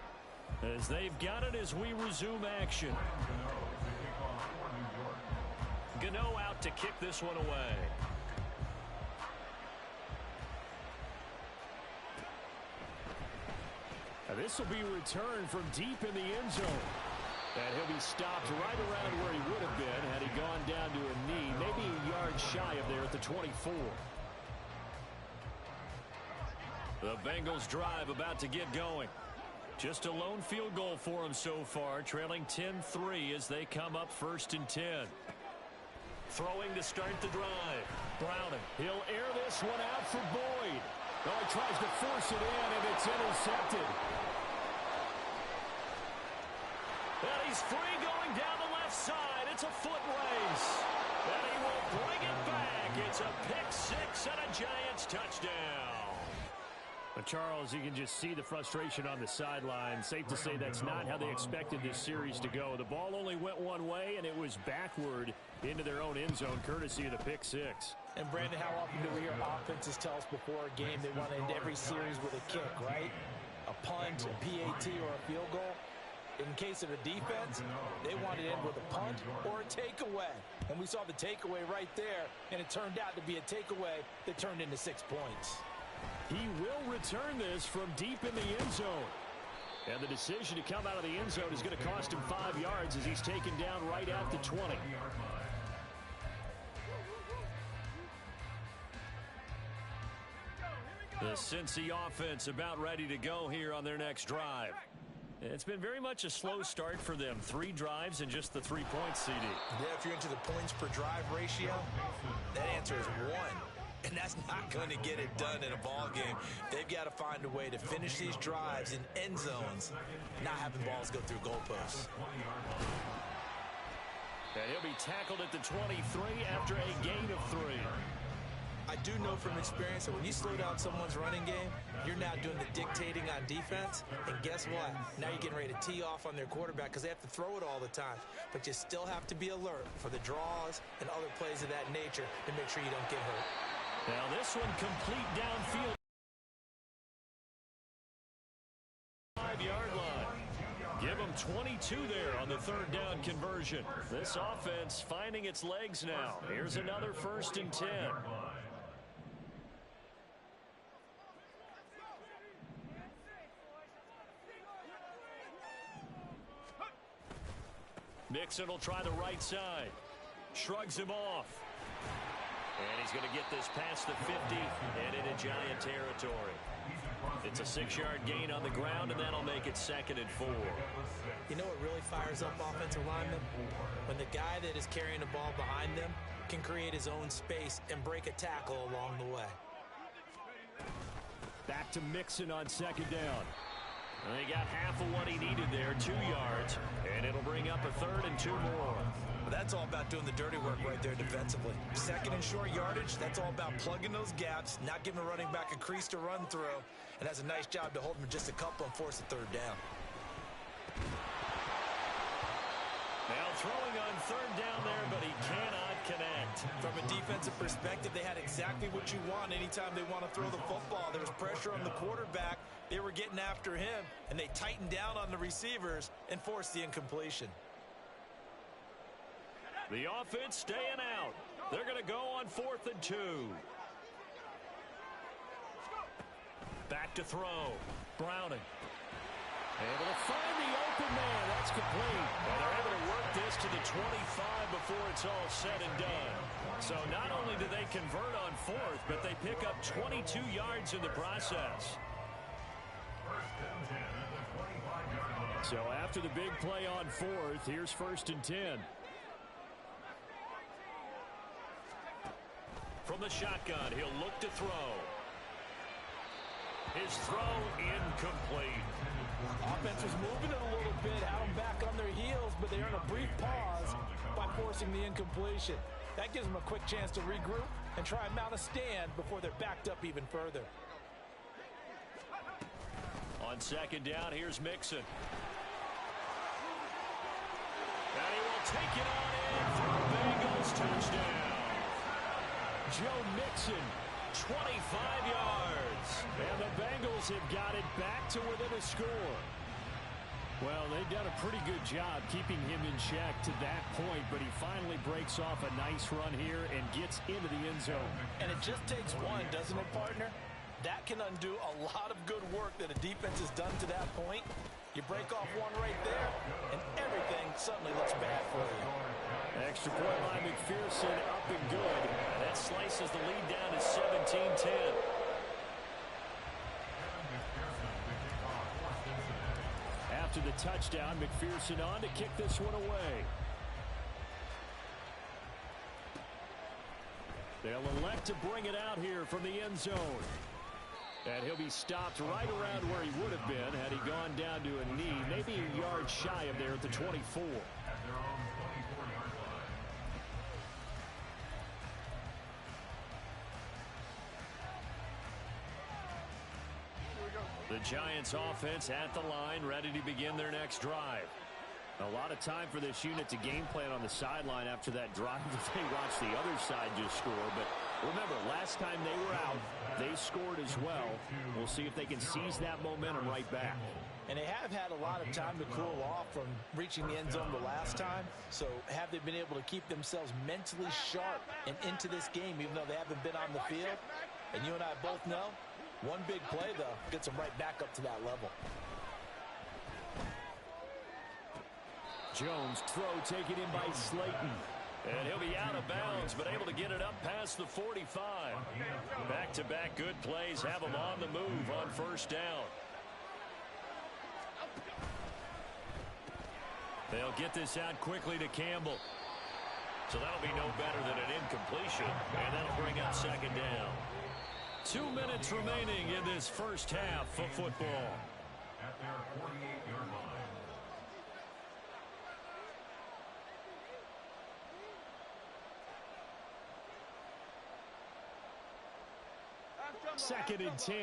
as they've got it as we resume action. Gano out to kick this one away. This will be returned from deep in the end zone. And he'll be stopped right around where he would have been had he gone down to a knee, maybe a yard shy of there at the 24. The Bengals drive about to get going. Just a lone field goal for them so far, trailing 10-3 as they come up 1st and 10. Throwing to start the drive. Browning. He'll air this one out for Boyd. Oh, he tries to force it in, and it's intercepted. And he's free going down the left side. It's a foot race. And he will bring it back. It's a pick 6 and a Giants touchdown. But Charles, you can just see the frustration on the sideline. Safe to say that's not how they expected this series to go. The ball only went one way, and it was backward into their own end zone, courtesy of the pick 6. And, Brandon, how often do we hear offenses tell us before a game they want to end every series with a kick, right? A punt, a PAT, or a field goal. In case of a defense, they want to end with a punt or a takeaway. And we saw the takeaway right there, and it turned out to be a takeaway that turned into 6 points. He will return this from deep in the end zone. And the decision to come out of the end zone is going to cost him 5 yards as he's taken down right at the 20. The Cincy offense about ready to go here on their next drive. It's been very much a slow start for them. 3 drives and just the 3 points, CD. Yeah, if you're into the points per drive ratio, that answer is 1. And that's not going to get it done in a ball game. They've got to find a way to finish these drives in end zones, not having balls go through goalposts. And he'll be tackled at the 23 after a gain of 3. I do know from experience that when you slow down someone's running game, you're now doing the dictating on defense. And guess what? Now you're getting ready to tee off on their quarterback because they have to throw it all the time. But you still have to be alert for the draws and other plays of that nature to make sure you don't get hurt. Now this one complete downfield. 5-yard line. Give them 22 there on the 3rd down conversion. This offense finding its legs now. Here's another 1st and 10. Mixon will try the right side. Shrugs him off. And he's going to get this past the 50 and into Giant territory. It's a 6-yard gain on the ground, and that'll make it 2nd and 4. You know what really fires up offensive linemen? When the guy that is carrying the ball behind them can create his own space and break a tackle along the way. Back to Mixon on 2nd down. And they got half of what he needed there, 2 yards, and it'll bring up a 3rd and 2 more. Well, that's all about doing the dirty work right there defensively. 2nd and short yardage, that's all about plugging those gaps, not giving a running back a crease to run through, and has a nice job to hold him just a couple and force a 3rd down. Now throwing on 3rd down there, but he cannot connect. From a defensive perspective, they had exactly what you want anytime they want to throw the football. There was pressure on the quarterback. They were getting after him, and they tightened down on the receivers and forced the incompletion. The offense staying out. They're going to go on 4th and 2. Back to throw. Browning. Able to find the open man. That's complete. And they're able to work this to the 25 before it's all said and done. So not only do they convert on 4th, but they pick up 22 yards in the process. So after the big play on 4th, here's 1st and 10. From the shotgun, he'll look to throw. His throw incomplete. Offense was moving it a little bit, had them back on their heels, but they earn a brief pause by forcing the incompletion. That gives them a quick chance to regroup and try and mount a stand before they're backed up even further. On 2nd down, here's Mixon. And he will take it on in for a Bengals touchdown. Joe Mixon, 25 yards. And the Bengals have got it back to within a score. Well, they've done a pretty good job keeping him in check to that point, but he finally breaks off a nice run here and gets into the end zone. And it just takes one, doesn't it, partner? That can undo a lot of good work that a defense has done to that point. You break off one right there, and everything suddenly looks bad for you. Extra point by McPherson, up and good. And that slices the lead down to 17-10. After the touchdown, McPherson on to kick this one away. They'll elect to bring it out here from the end zone. And he'll be stopped right around where he would have been had he gone down to a knee, maybe a yard shy of there at the 24. The Giants offense at the line, ready to begin their next drive. A lot of time for this unit to game plan on the sideline after that drive that they watched the other side just score. But remember, last time they were out, they scored as well. We'll see if they can seize that momentum right back. And they have had a lot of time to cool off from reaching the end zone the last time. So have they been able to keep themselves mentally sharp and into this game, even though they haven't been on the field? And you and I both know, one big play, though, gets them right back up to that level. Jones throw taken in by Slayton. And he'll be out of bounds, but able to get it up past the 45. Back-to-back good plays have him on the move on 1st down. They'll get this out quickly to Campbell. So that'll be no better than an incompletion. And that'll bring up 2nd down. 2 minutes remaining in this first half of football. At their 48-yard line. 2nd and 10.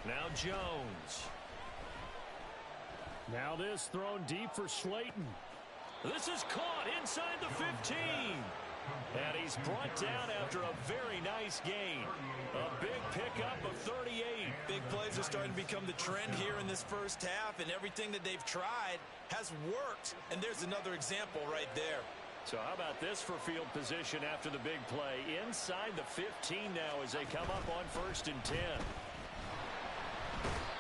Now Jones. Now this thrown deep for Slayton. This is caught inside the 15. And he's brought down after a very nice gain. A big pickup of 38. Big plays are starting to become the trend here in this first half, and everything that they've tried has worked. And there's another example right there. So how about this for field position after the big play? Inside the 15 now as they come up on 1st and 10.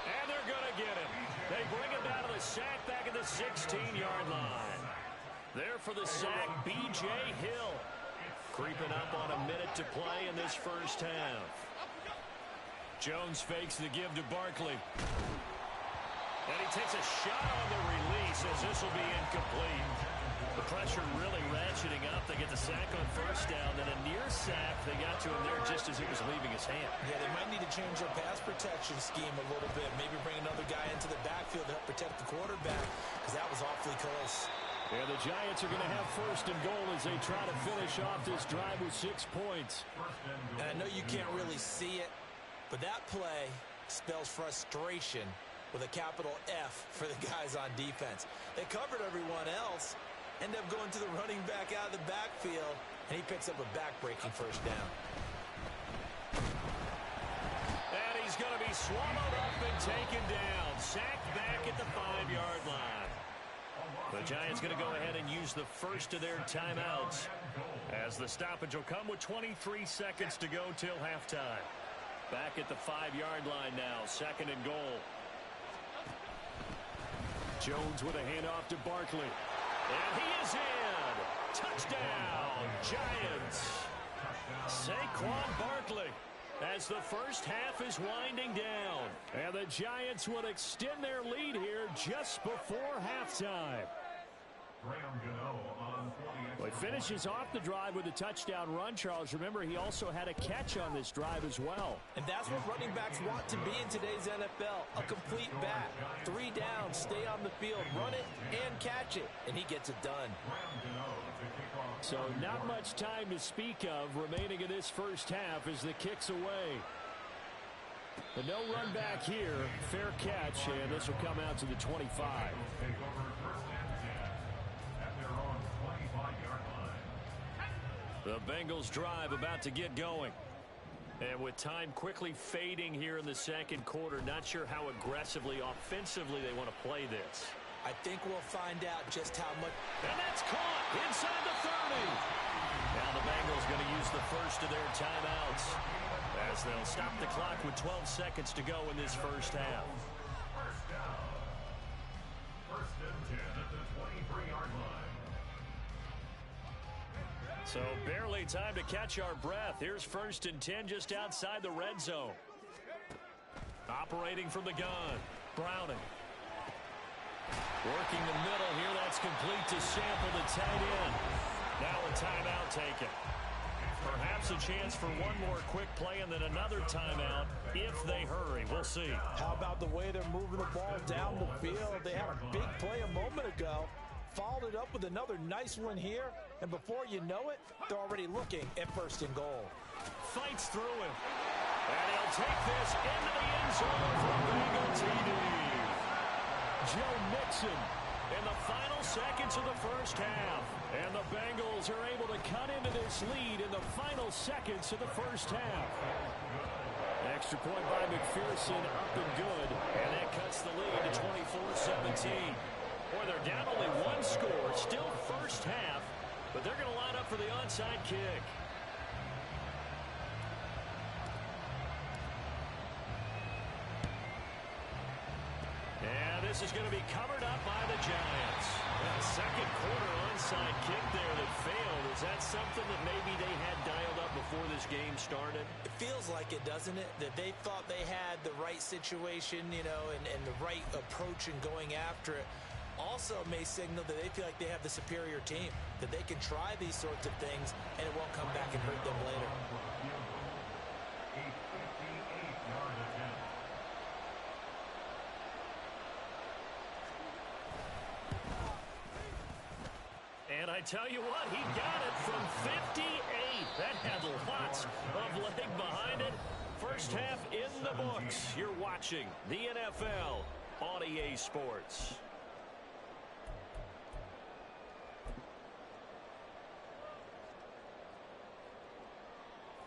And they're going to get him. They bring him down to the sack back at the 16-yard line. There for the sack, B.J. Hill. Creeping up on a minute to play in this first half. Jones fakes the give to Barkley. And he takes a shot on the release as this will be incomplete. The pressure really ratcheting up. They get the sack on 1st down, then a near sack. They got to him there just as it was leaving his hand. Yeah, they might need to change their pass protection scheme a little bit. Maybe bring another guy into the backfield to help protect the quarterback, because that was awfully close. And the Giants are going to have 1st and goal as they try to finish off this drive with 6 points. And I know you can't really see it, but that play spells frustration with a capital F for the guys on defense. They covered everyone else, end up going to the running back out of the backfield, and he picks up a back-breaking 1st down. And he's going to be swallowed up and taken down. Sacked back at the 5-yard line. The Giants going to go ahead and use the first of their timeouts as the stoppage will come with 23 seconds to go till halftime. Back at the 5-yard line now, 2nd and goal. Jones with a handoff to Barkley. And he is in. Touchdown, Giants. Saquon Barkley as the first half is winding down. And the Giants will extend their lead here just before halftime. Well, he finishes off the drive with a touchdown run, Charles. Remember, he also had a catch on this drive as well. And that's what running backs want to be in today's NFL. A complete back. 3 down, stay on the field, run it, and catch it. And he gets it done. So not much time to speak of remaining in this first half as the kick's away. But no run back here. Fair catch, and this will come out to the 25. The Bengals drive about to get going. And with time quickly fading here in the 2nd quarter, not sure how aggressively, offensively they want to play this. I think we'll find out just how much. And that's caught inside the 30. Now the Bengals going to use the first of their timeouts as they'll stop the clock with 12 seconds to go in this first half. 1st and 10 at the 23-yard line. So barely time to catch our breath. Here's 1st and 10 just outside the red zone. Operating from the gun, Browning. Working the middle here, that's complete to Sample, the tight end. Now a timeout taken. Perhaps a chance for one more quick play and then another timeout if they hurry. We'll see. How about the way they're moving the ball down the field? They had a big play a moment ago. Followed it up with another nice one here. And before you know it, they're already looking at 1st and goal. Fights through him. And he'll take this into the end zone for a Bengal TD. Joe Mixon in the final seconds of the first half. And the Bengals are able to cut into this lead in the final seconds of the first half. Extra point by McPherson, up and good. And that cuts the lead to 24-17. Boy, they're down only 1 score, still first half, but they're going to line up for the onside kick. And this is going to be covered up by the Giants. That 2nd quarter onside kick there that failed. Is that something that maybe they had dialed up before this game started? It feels like it, doesn't it? That they thought they had the right situation, you know, and the right approach in going after it. Also may signal that they feel like they have the superior team, that they can try these sorts of things and it won't come back and hurt them later. And I tell you what, he got it from 58. That had lots of leg behind it. First half in the books. You're watching the NFL on EA Sports.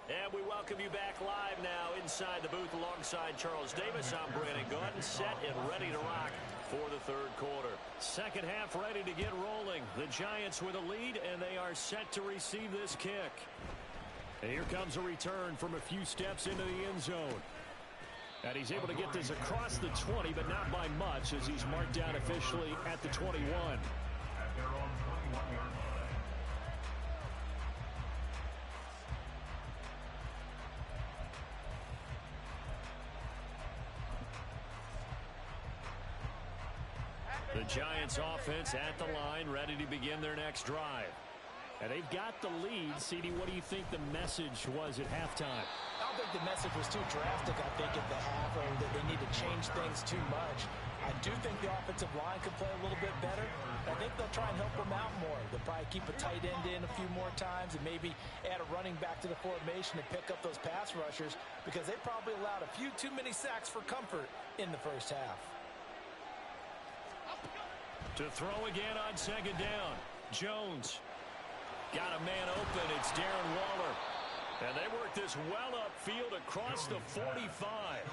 And we welcome you back live now inside the booth alongside Charles Davis. I'm Brandon Gaudin, set and ready to rock for the third quarter. Second half ready to get rolling. The Giants with a lead, and they are set to receive this kick. And here comes a return from a few steps into the end zone. And he's able to get this across the 20, but not by much, as he's marked down officially at the 21. At their own 21-yard line. The Giants offense at the line, ready to begin their next drive. And they've got the lead. CD, what do you think the message was at halftime? I don't think the message was too drastic, I think, at the half, or that they need to change things too much. I do think the offensive line could play a little bit better. I think they'll try and help them out more. They'll probably keep a tight end in a few more times and maybe add a running back to the formation to pick up those pass rushers, because they probably allowed a few too many sacks for comfort in the first half. To throw again on second down. Jones got a man open. It's Darren Waller. And they work this well upfield across the 45.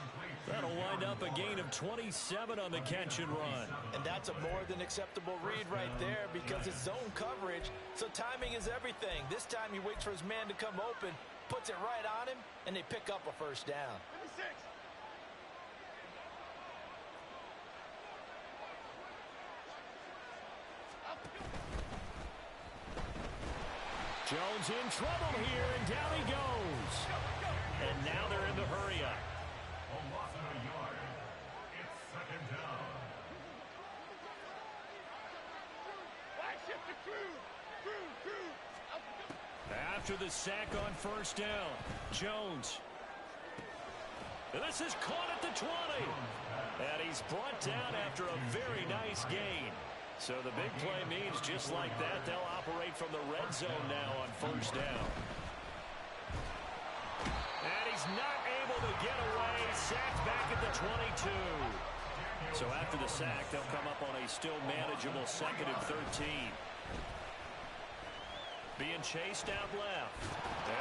That'll wind up a gain of 27 on the catch and run. And that's a more than acceptable read right there, because it's zone coverage, so timing is everything. This time he waits for his man to come open, puts it right on him, and they pick up a first down. Jones in trouble here, and down he goes. And now they're in the hurry up. A loss of a yard. It's second down. After the sack on first down, Jones. And this is caught at the 20. And he's brought down after a very nice gain. So the big play means just like that, they'll operate from the red zone now on first down. And he's not able to get away. Sacked back at the 22. So after the sack, they'll come up on a still manageable 2nd and 13. Being chased out left.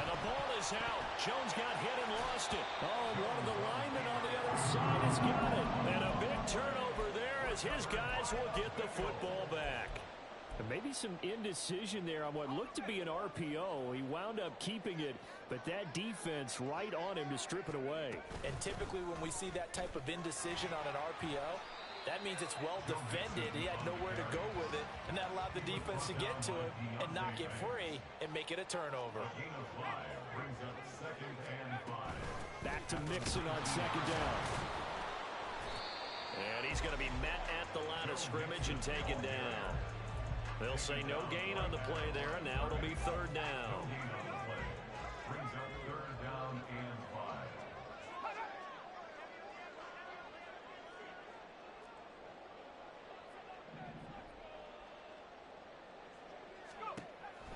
And the ball is out. Jones got hit and lost it. Oh, one of the linemen on the other side has got it. And a big turnover there as his guys will get the football back. And maybe some indecision there on what looked to be an RPO. He wound up keeping it, but that defense right on him to strip it away. And typically when we see that type of indecision on an RPO, that means it's well defended. He had nowhere to go with it, and that allowed the defense to get to it and knock it free and make it a turnover. Gain of 5 brings up second and 5. Back to Mixon on second down. And he's going to be met at the line of scrimmage and taken down. They'll say no gain on the play there, and now it'll be third down. Gain on the play brings up third down and 5.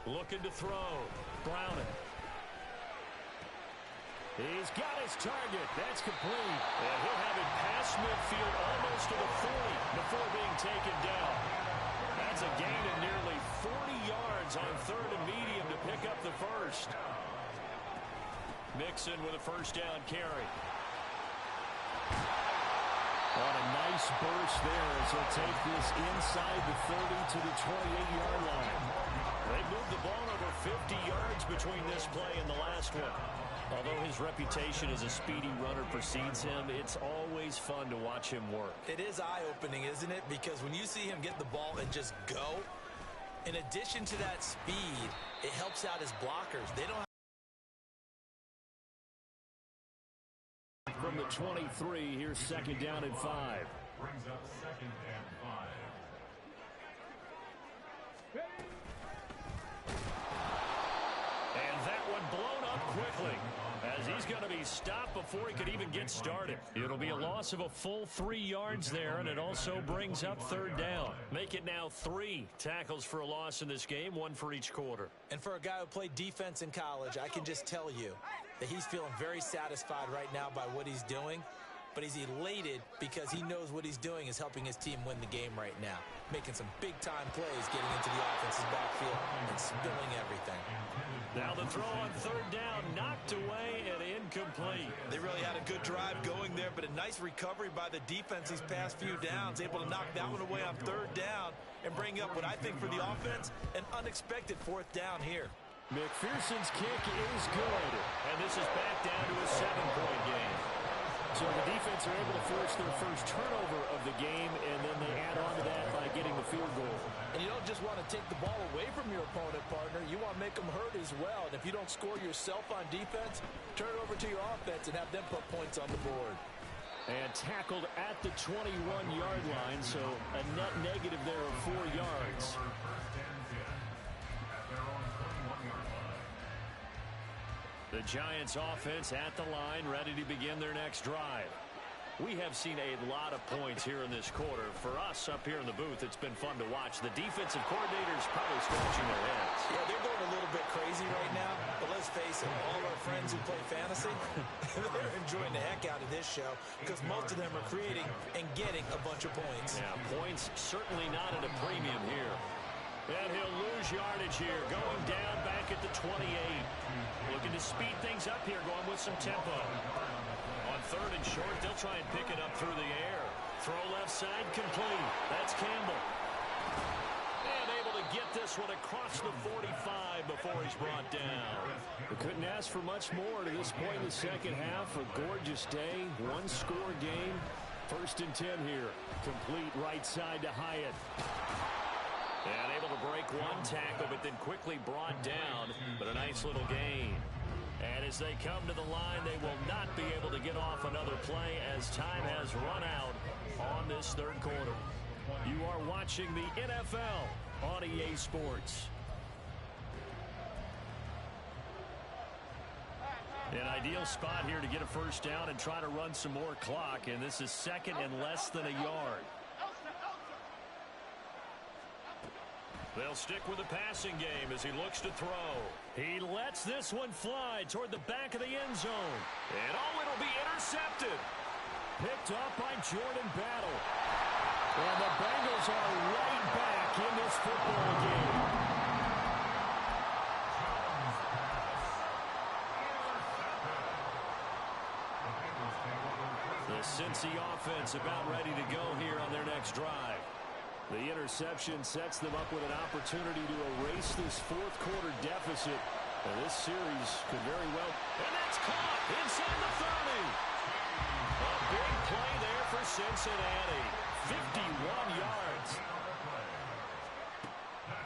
Looking to throw. Browning. He's got his target. That's complete. And he'll have it past midfield almost to the 40 before being taken down. That's a gain of nearly 40 yards on third and medium to pick up the first. Mixon with a first down carry. On a nice burst there as he'll take this inside the 30 to the 28-yard line. They moved the ball over 50 yards between this play and the last one. Although his reputation as a speedy runner precedes him, it's always fun to watch him work. It is eye-opening, isn't it? Because when you see him get the ball and just go, in addition to that speed, it helps out his blockers. They don't have from the 23, here's second down and 5. Brings up second and 5. And that one blown up quickly as he He's going to be stopped before he could even get started. It'll be a loss of a full 3 yards there, and it also brings up third down. Make it now 3 tackles for a loss in this game, 1 for each quarter. And for a guy who played defense in college, I can just tell you that he's feeling very satisfied right now by what he's doing. But he's elated because he knows what he's doing is helping his team win the game right now. Making some big-time plays, getting into the offense's backfield and spilling everything. Now the throw on third down, knocked away and incomplete. They really had a good drive going there, but a nice recovery by the defense these past few downs. Able to knock that one away on third down and bring up what I think for the offense, an unexpected fourth down here. McPherson's kick is good, and this is back down to a 7-point game. So the defense are able to force their first turnover of the game, and then they add on to that by getting the field goal. And you don't just want to take the ball away from your opponent, partner. You want to make them hurt as well. And if you don't score yourself on defense, turn it over to your offense and have them put points on the board. And tackled at the 21-yard line, so a net negative there of 4 yards. The Giants offense at the line, ready to begin their next drive. We have seen a lot of points here in this quarter. For us up here in the booth, it's been fun to watch. The defensive coordinators probably scratching their heads. Yeah, they're going a little bit crazy right now. But let's face it, all of our friends who play fantasy, they're enjoying the heck out of this show because most of them are creating and getting a bunch of points. Yeah, points certainly not at a premium here. And he'll lose yardage here, going down back at the 28. Looking to speed things up here, going with some tempo. On third and short, they'll try and pick it up through the air. Throw left side, complete. That's Campbell. And able to get this one across the 45 before he's brought down. We couldn't ask for much more to this point in the second half. A gorgeous day, one-score game. First and 10 here. Complete right side to Hyatt. And able to break one tackle, but then quickly brought down. But a nice little gain. And as they come to the line, they will not be able to get off another play as time has run out on this third quarter. You are watching the NFL on EA Sports. An ideal spot here to get a first down and try to run some more clock. And this is second and less than a yard. They'll stick with the passing game as he looks to throw. He lets this one fly toward the back of the end zone. And it'll be intercepted. Picked up by Jordan Battle. And the Bengals are right back in this football game. The Cincy offense about ready to go here on their next drive. The interception sets them up with an opportunity to erase this fourth quarter deficit. And this series could very well. And that's caught inside the 30. A big play there for Cincinnati. 51 yards.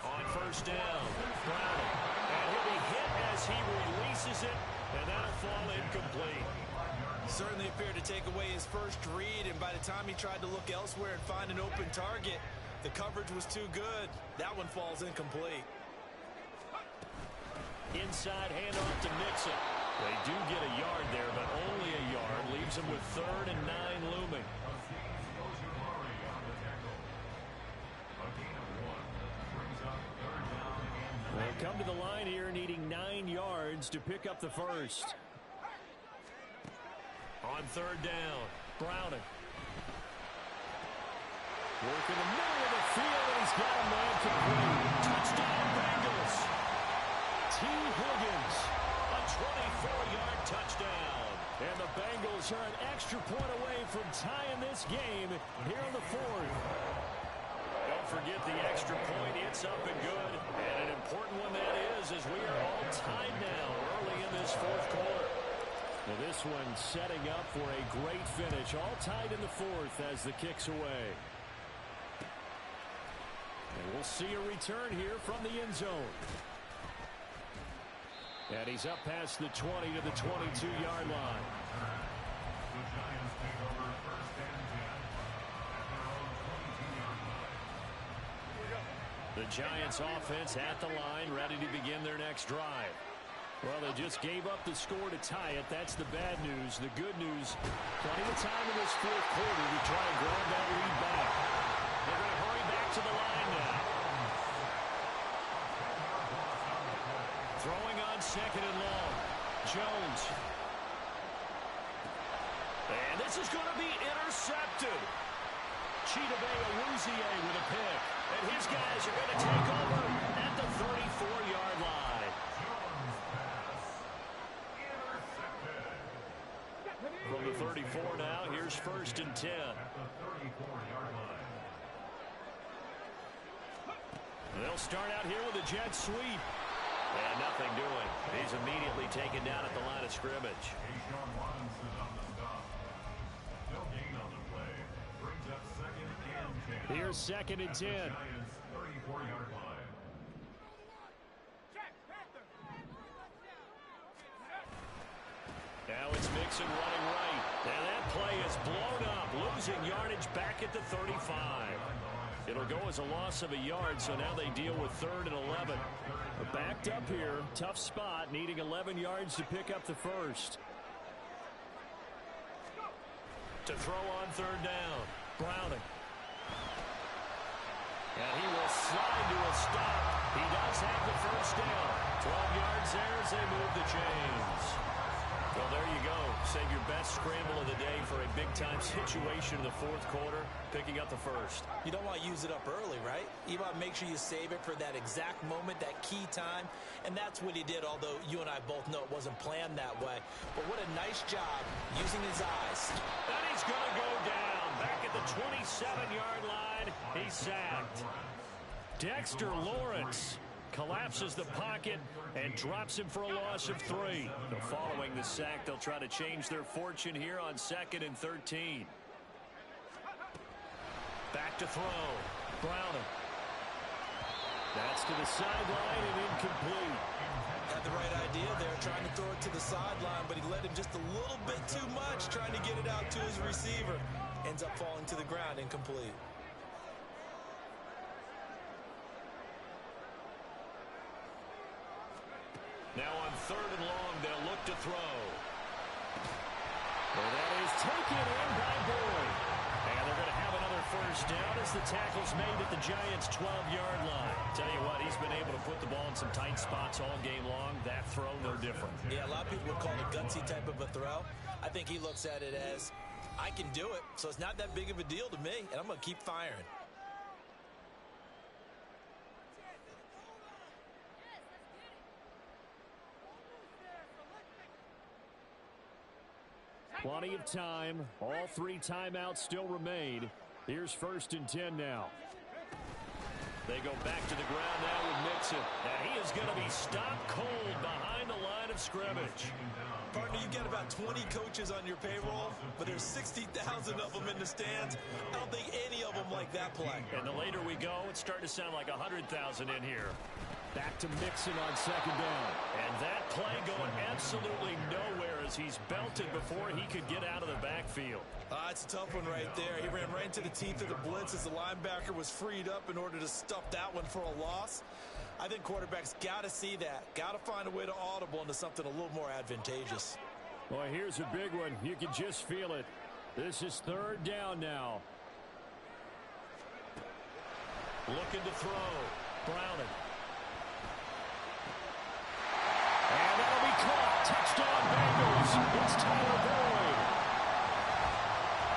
On first down, Browning. And he'll be hit as he releases it. And that'll fall incomplete. Certainly appeared to take away his first read, and by the time he tried to look elsewhere and find an open target, the coverage was too good. That one falls incomplete. Inside handoff to Mixon. They do get a yard there, but only a yard. Leaves them with 3rd and 9 looming. They'll come to the line here needing 9 yards to pick up the first. On third down, Browning. Working the middle of the field, and he's got a man complete. Touchdown, Bengals. T. Higgins, a 24-yard touchdown. And the Bengals are an extra point away from tying this game here in the fourth. Don't forget the extra point. It's up and good. And an important one that is, as we are all tied now early in this fourth quarter. Now this one setting up for a great finish. All tied in the fourth as the kick's away. And we'll see a return here from the end zone. And he's up past the 20 to the 22-yard line. The Giants offense at the line, ready to begin their next drive. Well, they just gave up the score to tie it. That's the bad news. The good news, plenty of time in this fourth quarter to try and grab that lead back. They're going to hurry back to the line now. Throwing on second and long. Jones. And this is going to be intercepted. Chidobe Awuzie with a pick. And his guys are going to take over at the 34-yard line. From the 34 now, here's 1st and 10. They'll start out here with a jet sweep. And nothing doing. He's immediately taken down at the line of scrimmage. Here's 2nd and 10. Now it's Mixon running right. And that play is blown up, losing yardage back at the 35. It'll go as a loss of a yard, so now they deal with 3rd and 11. They're backed up here, tough spot, needing 11 yards to pick up the first. To throw on 3rd down, Browning. And he will slide to a stop. He does have the first down. 12 yards there as they move the chains. Well, there you go. Save your best scramble of the day for a big-time situation in the fourth quarter, picking up the first. You don't want to use it up early, right? You want to make sure you save it for that exact moment, that key time, and that's what he did, although you and I both know it wasn't planned that way. But what a nice job using his eyes. And he's going to go down. Back at the 27-yard line, he's sacked. Dexter Lawrence collapses the pocket and drops him for a loss of 3. So following the sack, they'll try to change their fortune here on 2nd and 13. Back to throw. Browning. That's to the sideline and incomplete. Had the right idea there, trying to throw it to the sideline, but he let him just a little bit too much, trying to get it out to his receiver. Ends up falling to the ground, incomplete. Now on 3rd and long, they'll look to throw. Well, that is taken in by Boyd. And they're going to have another first down as the tackle's made at the Giants' 12-yard line. Tell you what, he's been able to put the ball in some tight spots all game long. That throw, no different. Yeah, a lot of people would call it a gutsy type of a throw. I think he looks at it as, I can do it, so it's not that big of a deal to me, and I'm going to keep firing. Plenty of time. All 3 timeouts still remain. Here's 1st and 10 now. They go back to the ground now with Mixon. And he is going to be stopped cold behind the line of scrimmage. Partner, you got about 20 coaches on your payroll, but there's 60,000 of them in the stands. I don't think any of them like that play. And the later we go, it's starting to sound like 100,000 in here. Back to Mixon on 2nd down. And that play going absolutely nowhere as he's belted before he could get out of the backfield. It's a tough one right there. He ran right into the teeth of the blitz as the linebacker was freed up in order to stuff that one for a loss. I think quarterbacks got to see that. Got to find a way to audible into something a little more advantageous. Boy, here's a big one. You can just feel it. This is 3rd down now. Looking to throw. Browning. And that'll be caught. Touchdown Bengals. It's Tyler Boyd.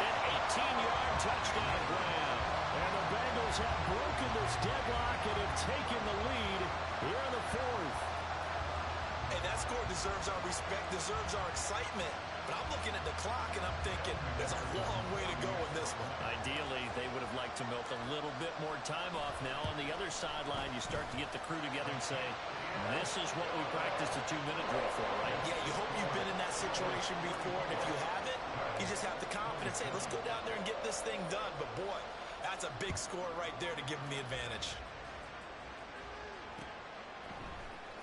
An 18-yard touchdown grab. And the Bengals have broken this deadlock and have taken the lead here in the 4th. Hey, that score deserves our respect, deserves our excitement. But I'm looking at the clock and I'm thinking there's a long way to go in this one. Ideally, they would have liked to milk a little bit more time off now. On the other sideline, you start to get the crew together and say, this is what we practiced a 2-minute drill for, right? Yeah, you hope you've been in that situation before, and if you haven't, you just have the confidence, hey, let's go down there and get this thing done. But boy, that's a big score right there to give them the advantage.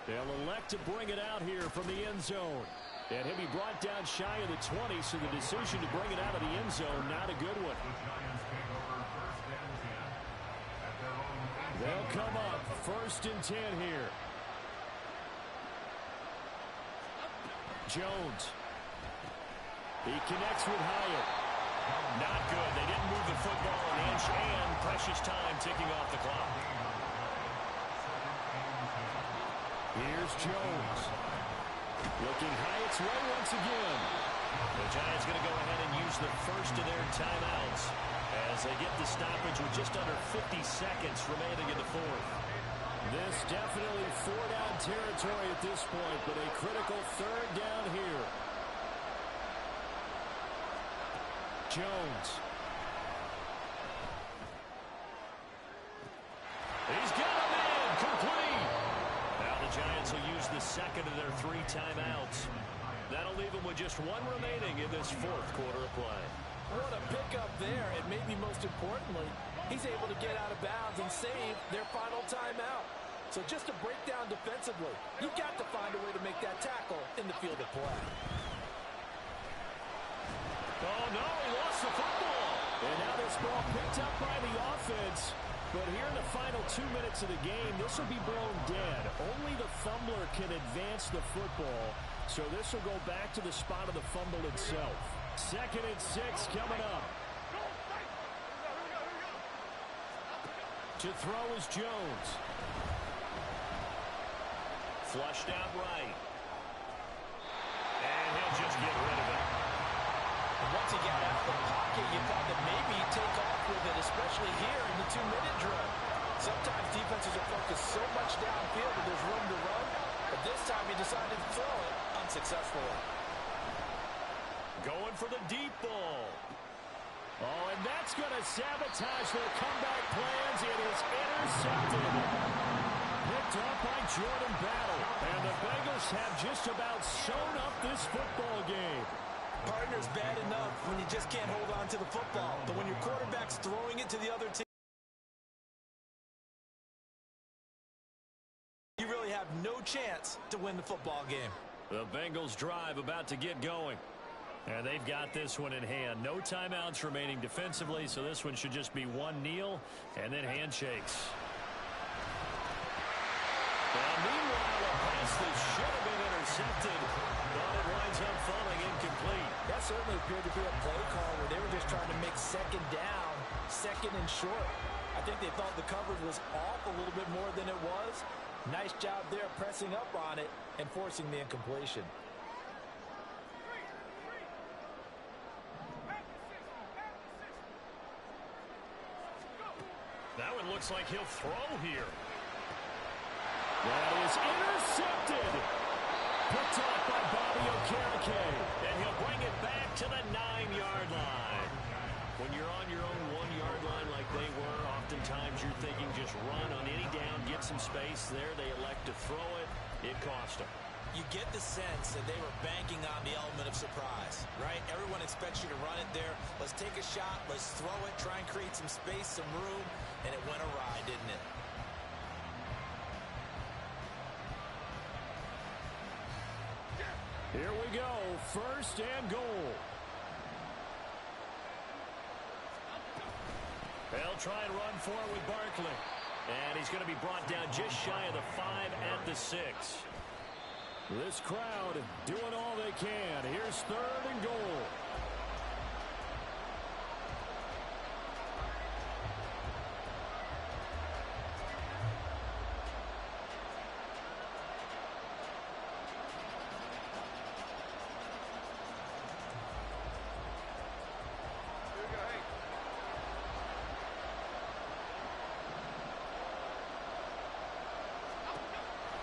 They'll elect to bring it out here from the end zone. And he'll be brought down shy of the 20, so the decision to bring it out of the end zone, not a good one. They'll come up 1st and 10 here. Jones. He connects with Hyatt. Not good. They didn't move the football an inch, and precious time ticking off the clock. Here's Jones. Looking Hyatt's way once again. The Giants going to go ahead and use the first of their timeouts as they get the stoppage with just under 50 seconds remaining in the fourth. This definitely four-down territory at this point, but a critical third down here. Jones. He's got him in. Complete. Now the Giants will use the second of their 3 timeouts. That'll leave them with just 1 remaining in this fourth quarter of play. What a pickup there, and maybe most importantly, he's able to get out of bounds and save their final timeout. So just to break down defensively, you've got to find a way to make that tackle in the field of play. Oh, no, he lost the football. And now this ball picked up by the offense. But here in the final 2 minutes of the game, this will be blown dead. Only the fumbler can advance the football. So this will go back to the spot of the fumble itself. 2nd and 6 coming up. To throw is Jones. Flushed out right. And he'll just get rid of it. And once he got out of the pocket, you thought that maybe he'd take off with it, especially here in the 2-minute drill. Sometimes defenses are focused so much downfield that there's room to run. But this time he decided to throw it unsuccessfully. Going for the deep ball. Oh, and that's going to sabotage their comeback plans. It is intercepted. Picked up by Jordan Battle. And the Bengals have just about sewn up this football game. Partner's bad enough when you just can't hold on to the football. But when your quarterback's throwing it to the other team, you really have no chance to win the football game. The Bengals drive about to get going. And they've got this one in hand. No timeouts remaining defensively, so this one should just be one kneel and then handshakes. And meanwhile, a pass that should have been intercepted, but it winds up falling incomplete. That certainly appeared to be a play call where they were just trying to make 2nd down, 2nd and short. I think they thought the coverage was off a little bit more than it was. Nice job there pressing up on it and forcing the incompletion. That one looks like he'll throw here. That is intercepted. Picked off by Bobby Okereke. And he'll bring it back to the 9-yard line. When you're on your own 1-yard line like they were, oftentimes you're thinking just run on any down, get some space there. They elect to throw it. It cost them. You get the sense that they were banking on the element of surprise, right? Everyone expects you to run it there. Let's take a shot. Let's throw it. Try and create some space, some room. And it went awry, didn't it? Here we go. 1st and goal. They'll try and run for it with Barkley. And he's going to be brought down just shy of the 5 at the 6. This crowd doing all they can. Here's 3rd and goal.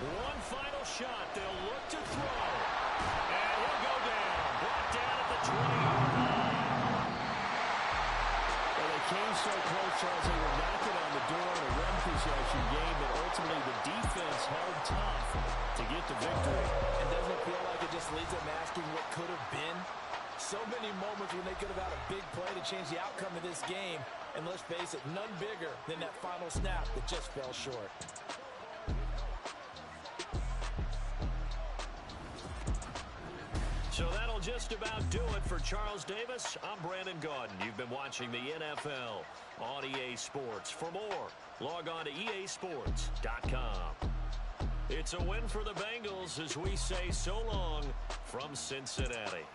One final shot. They'll look to throw. And he'll go down. Brought down at the 20-yard line. Well, they came so close, Charles. They were knocking on the door in a run possession game, but ultimately the defense held tough to get the victory. And doesn't it feel like it just leads them asking what could have been? So many moments when they could have had a big play to change the outcome of this game. And let's face it, none bigger than that final snap that just fell short. So that'll just about do it for Charles Davis. I'm Brandon Gaudin. You've been watching the NFL on EA Sports. For more, log on to easports.com. It's a win for the Bengals as we say so long from Cincinnati.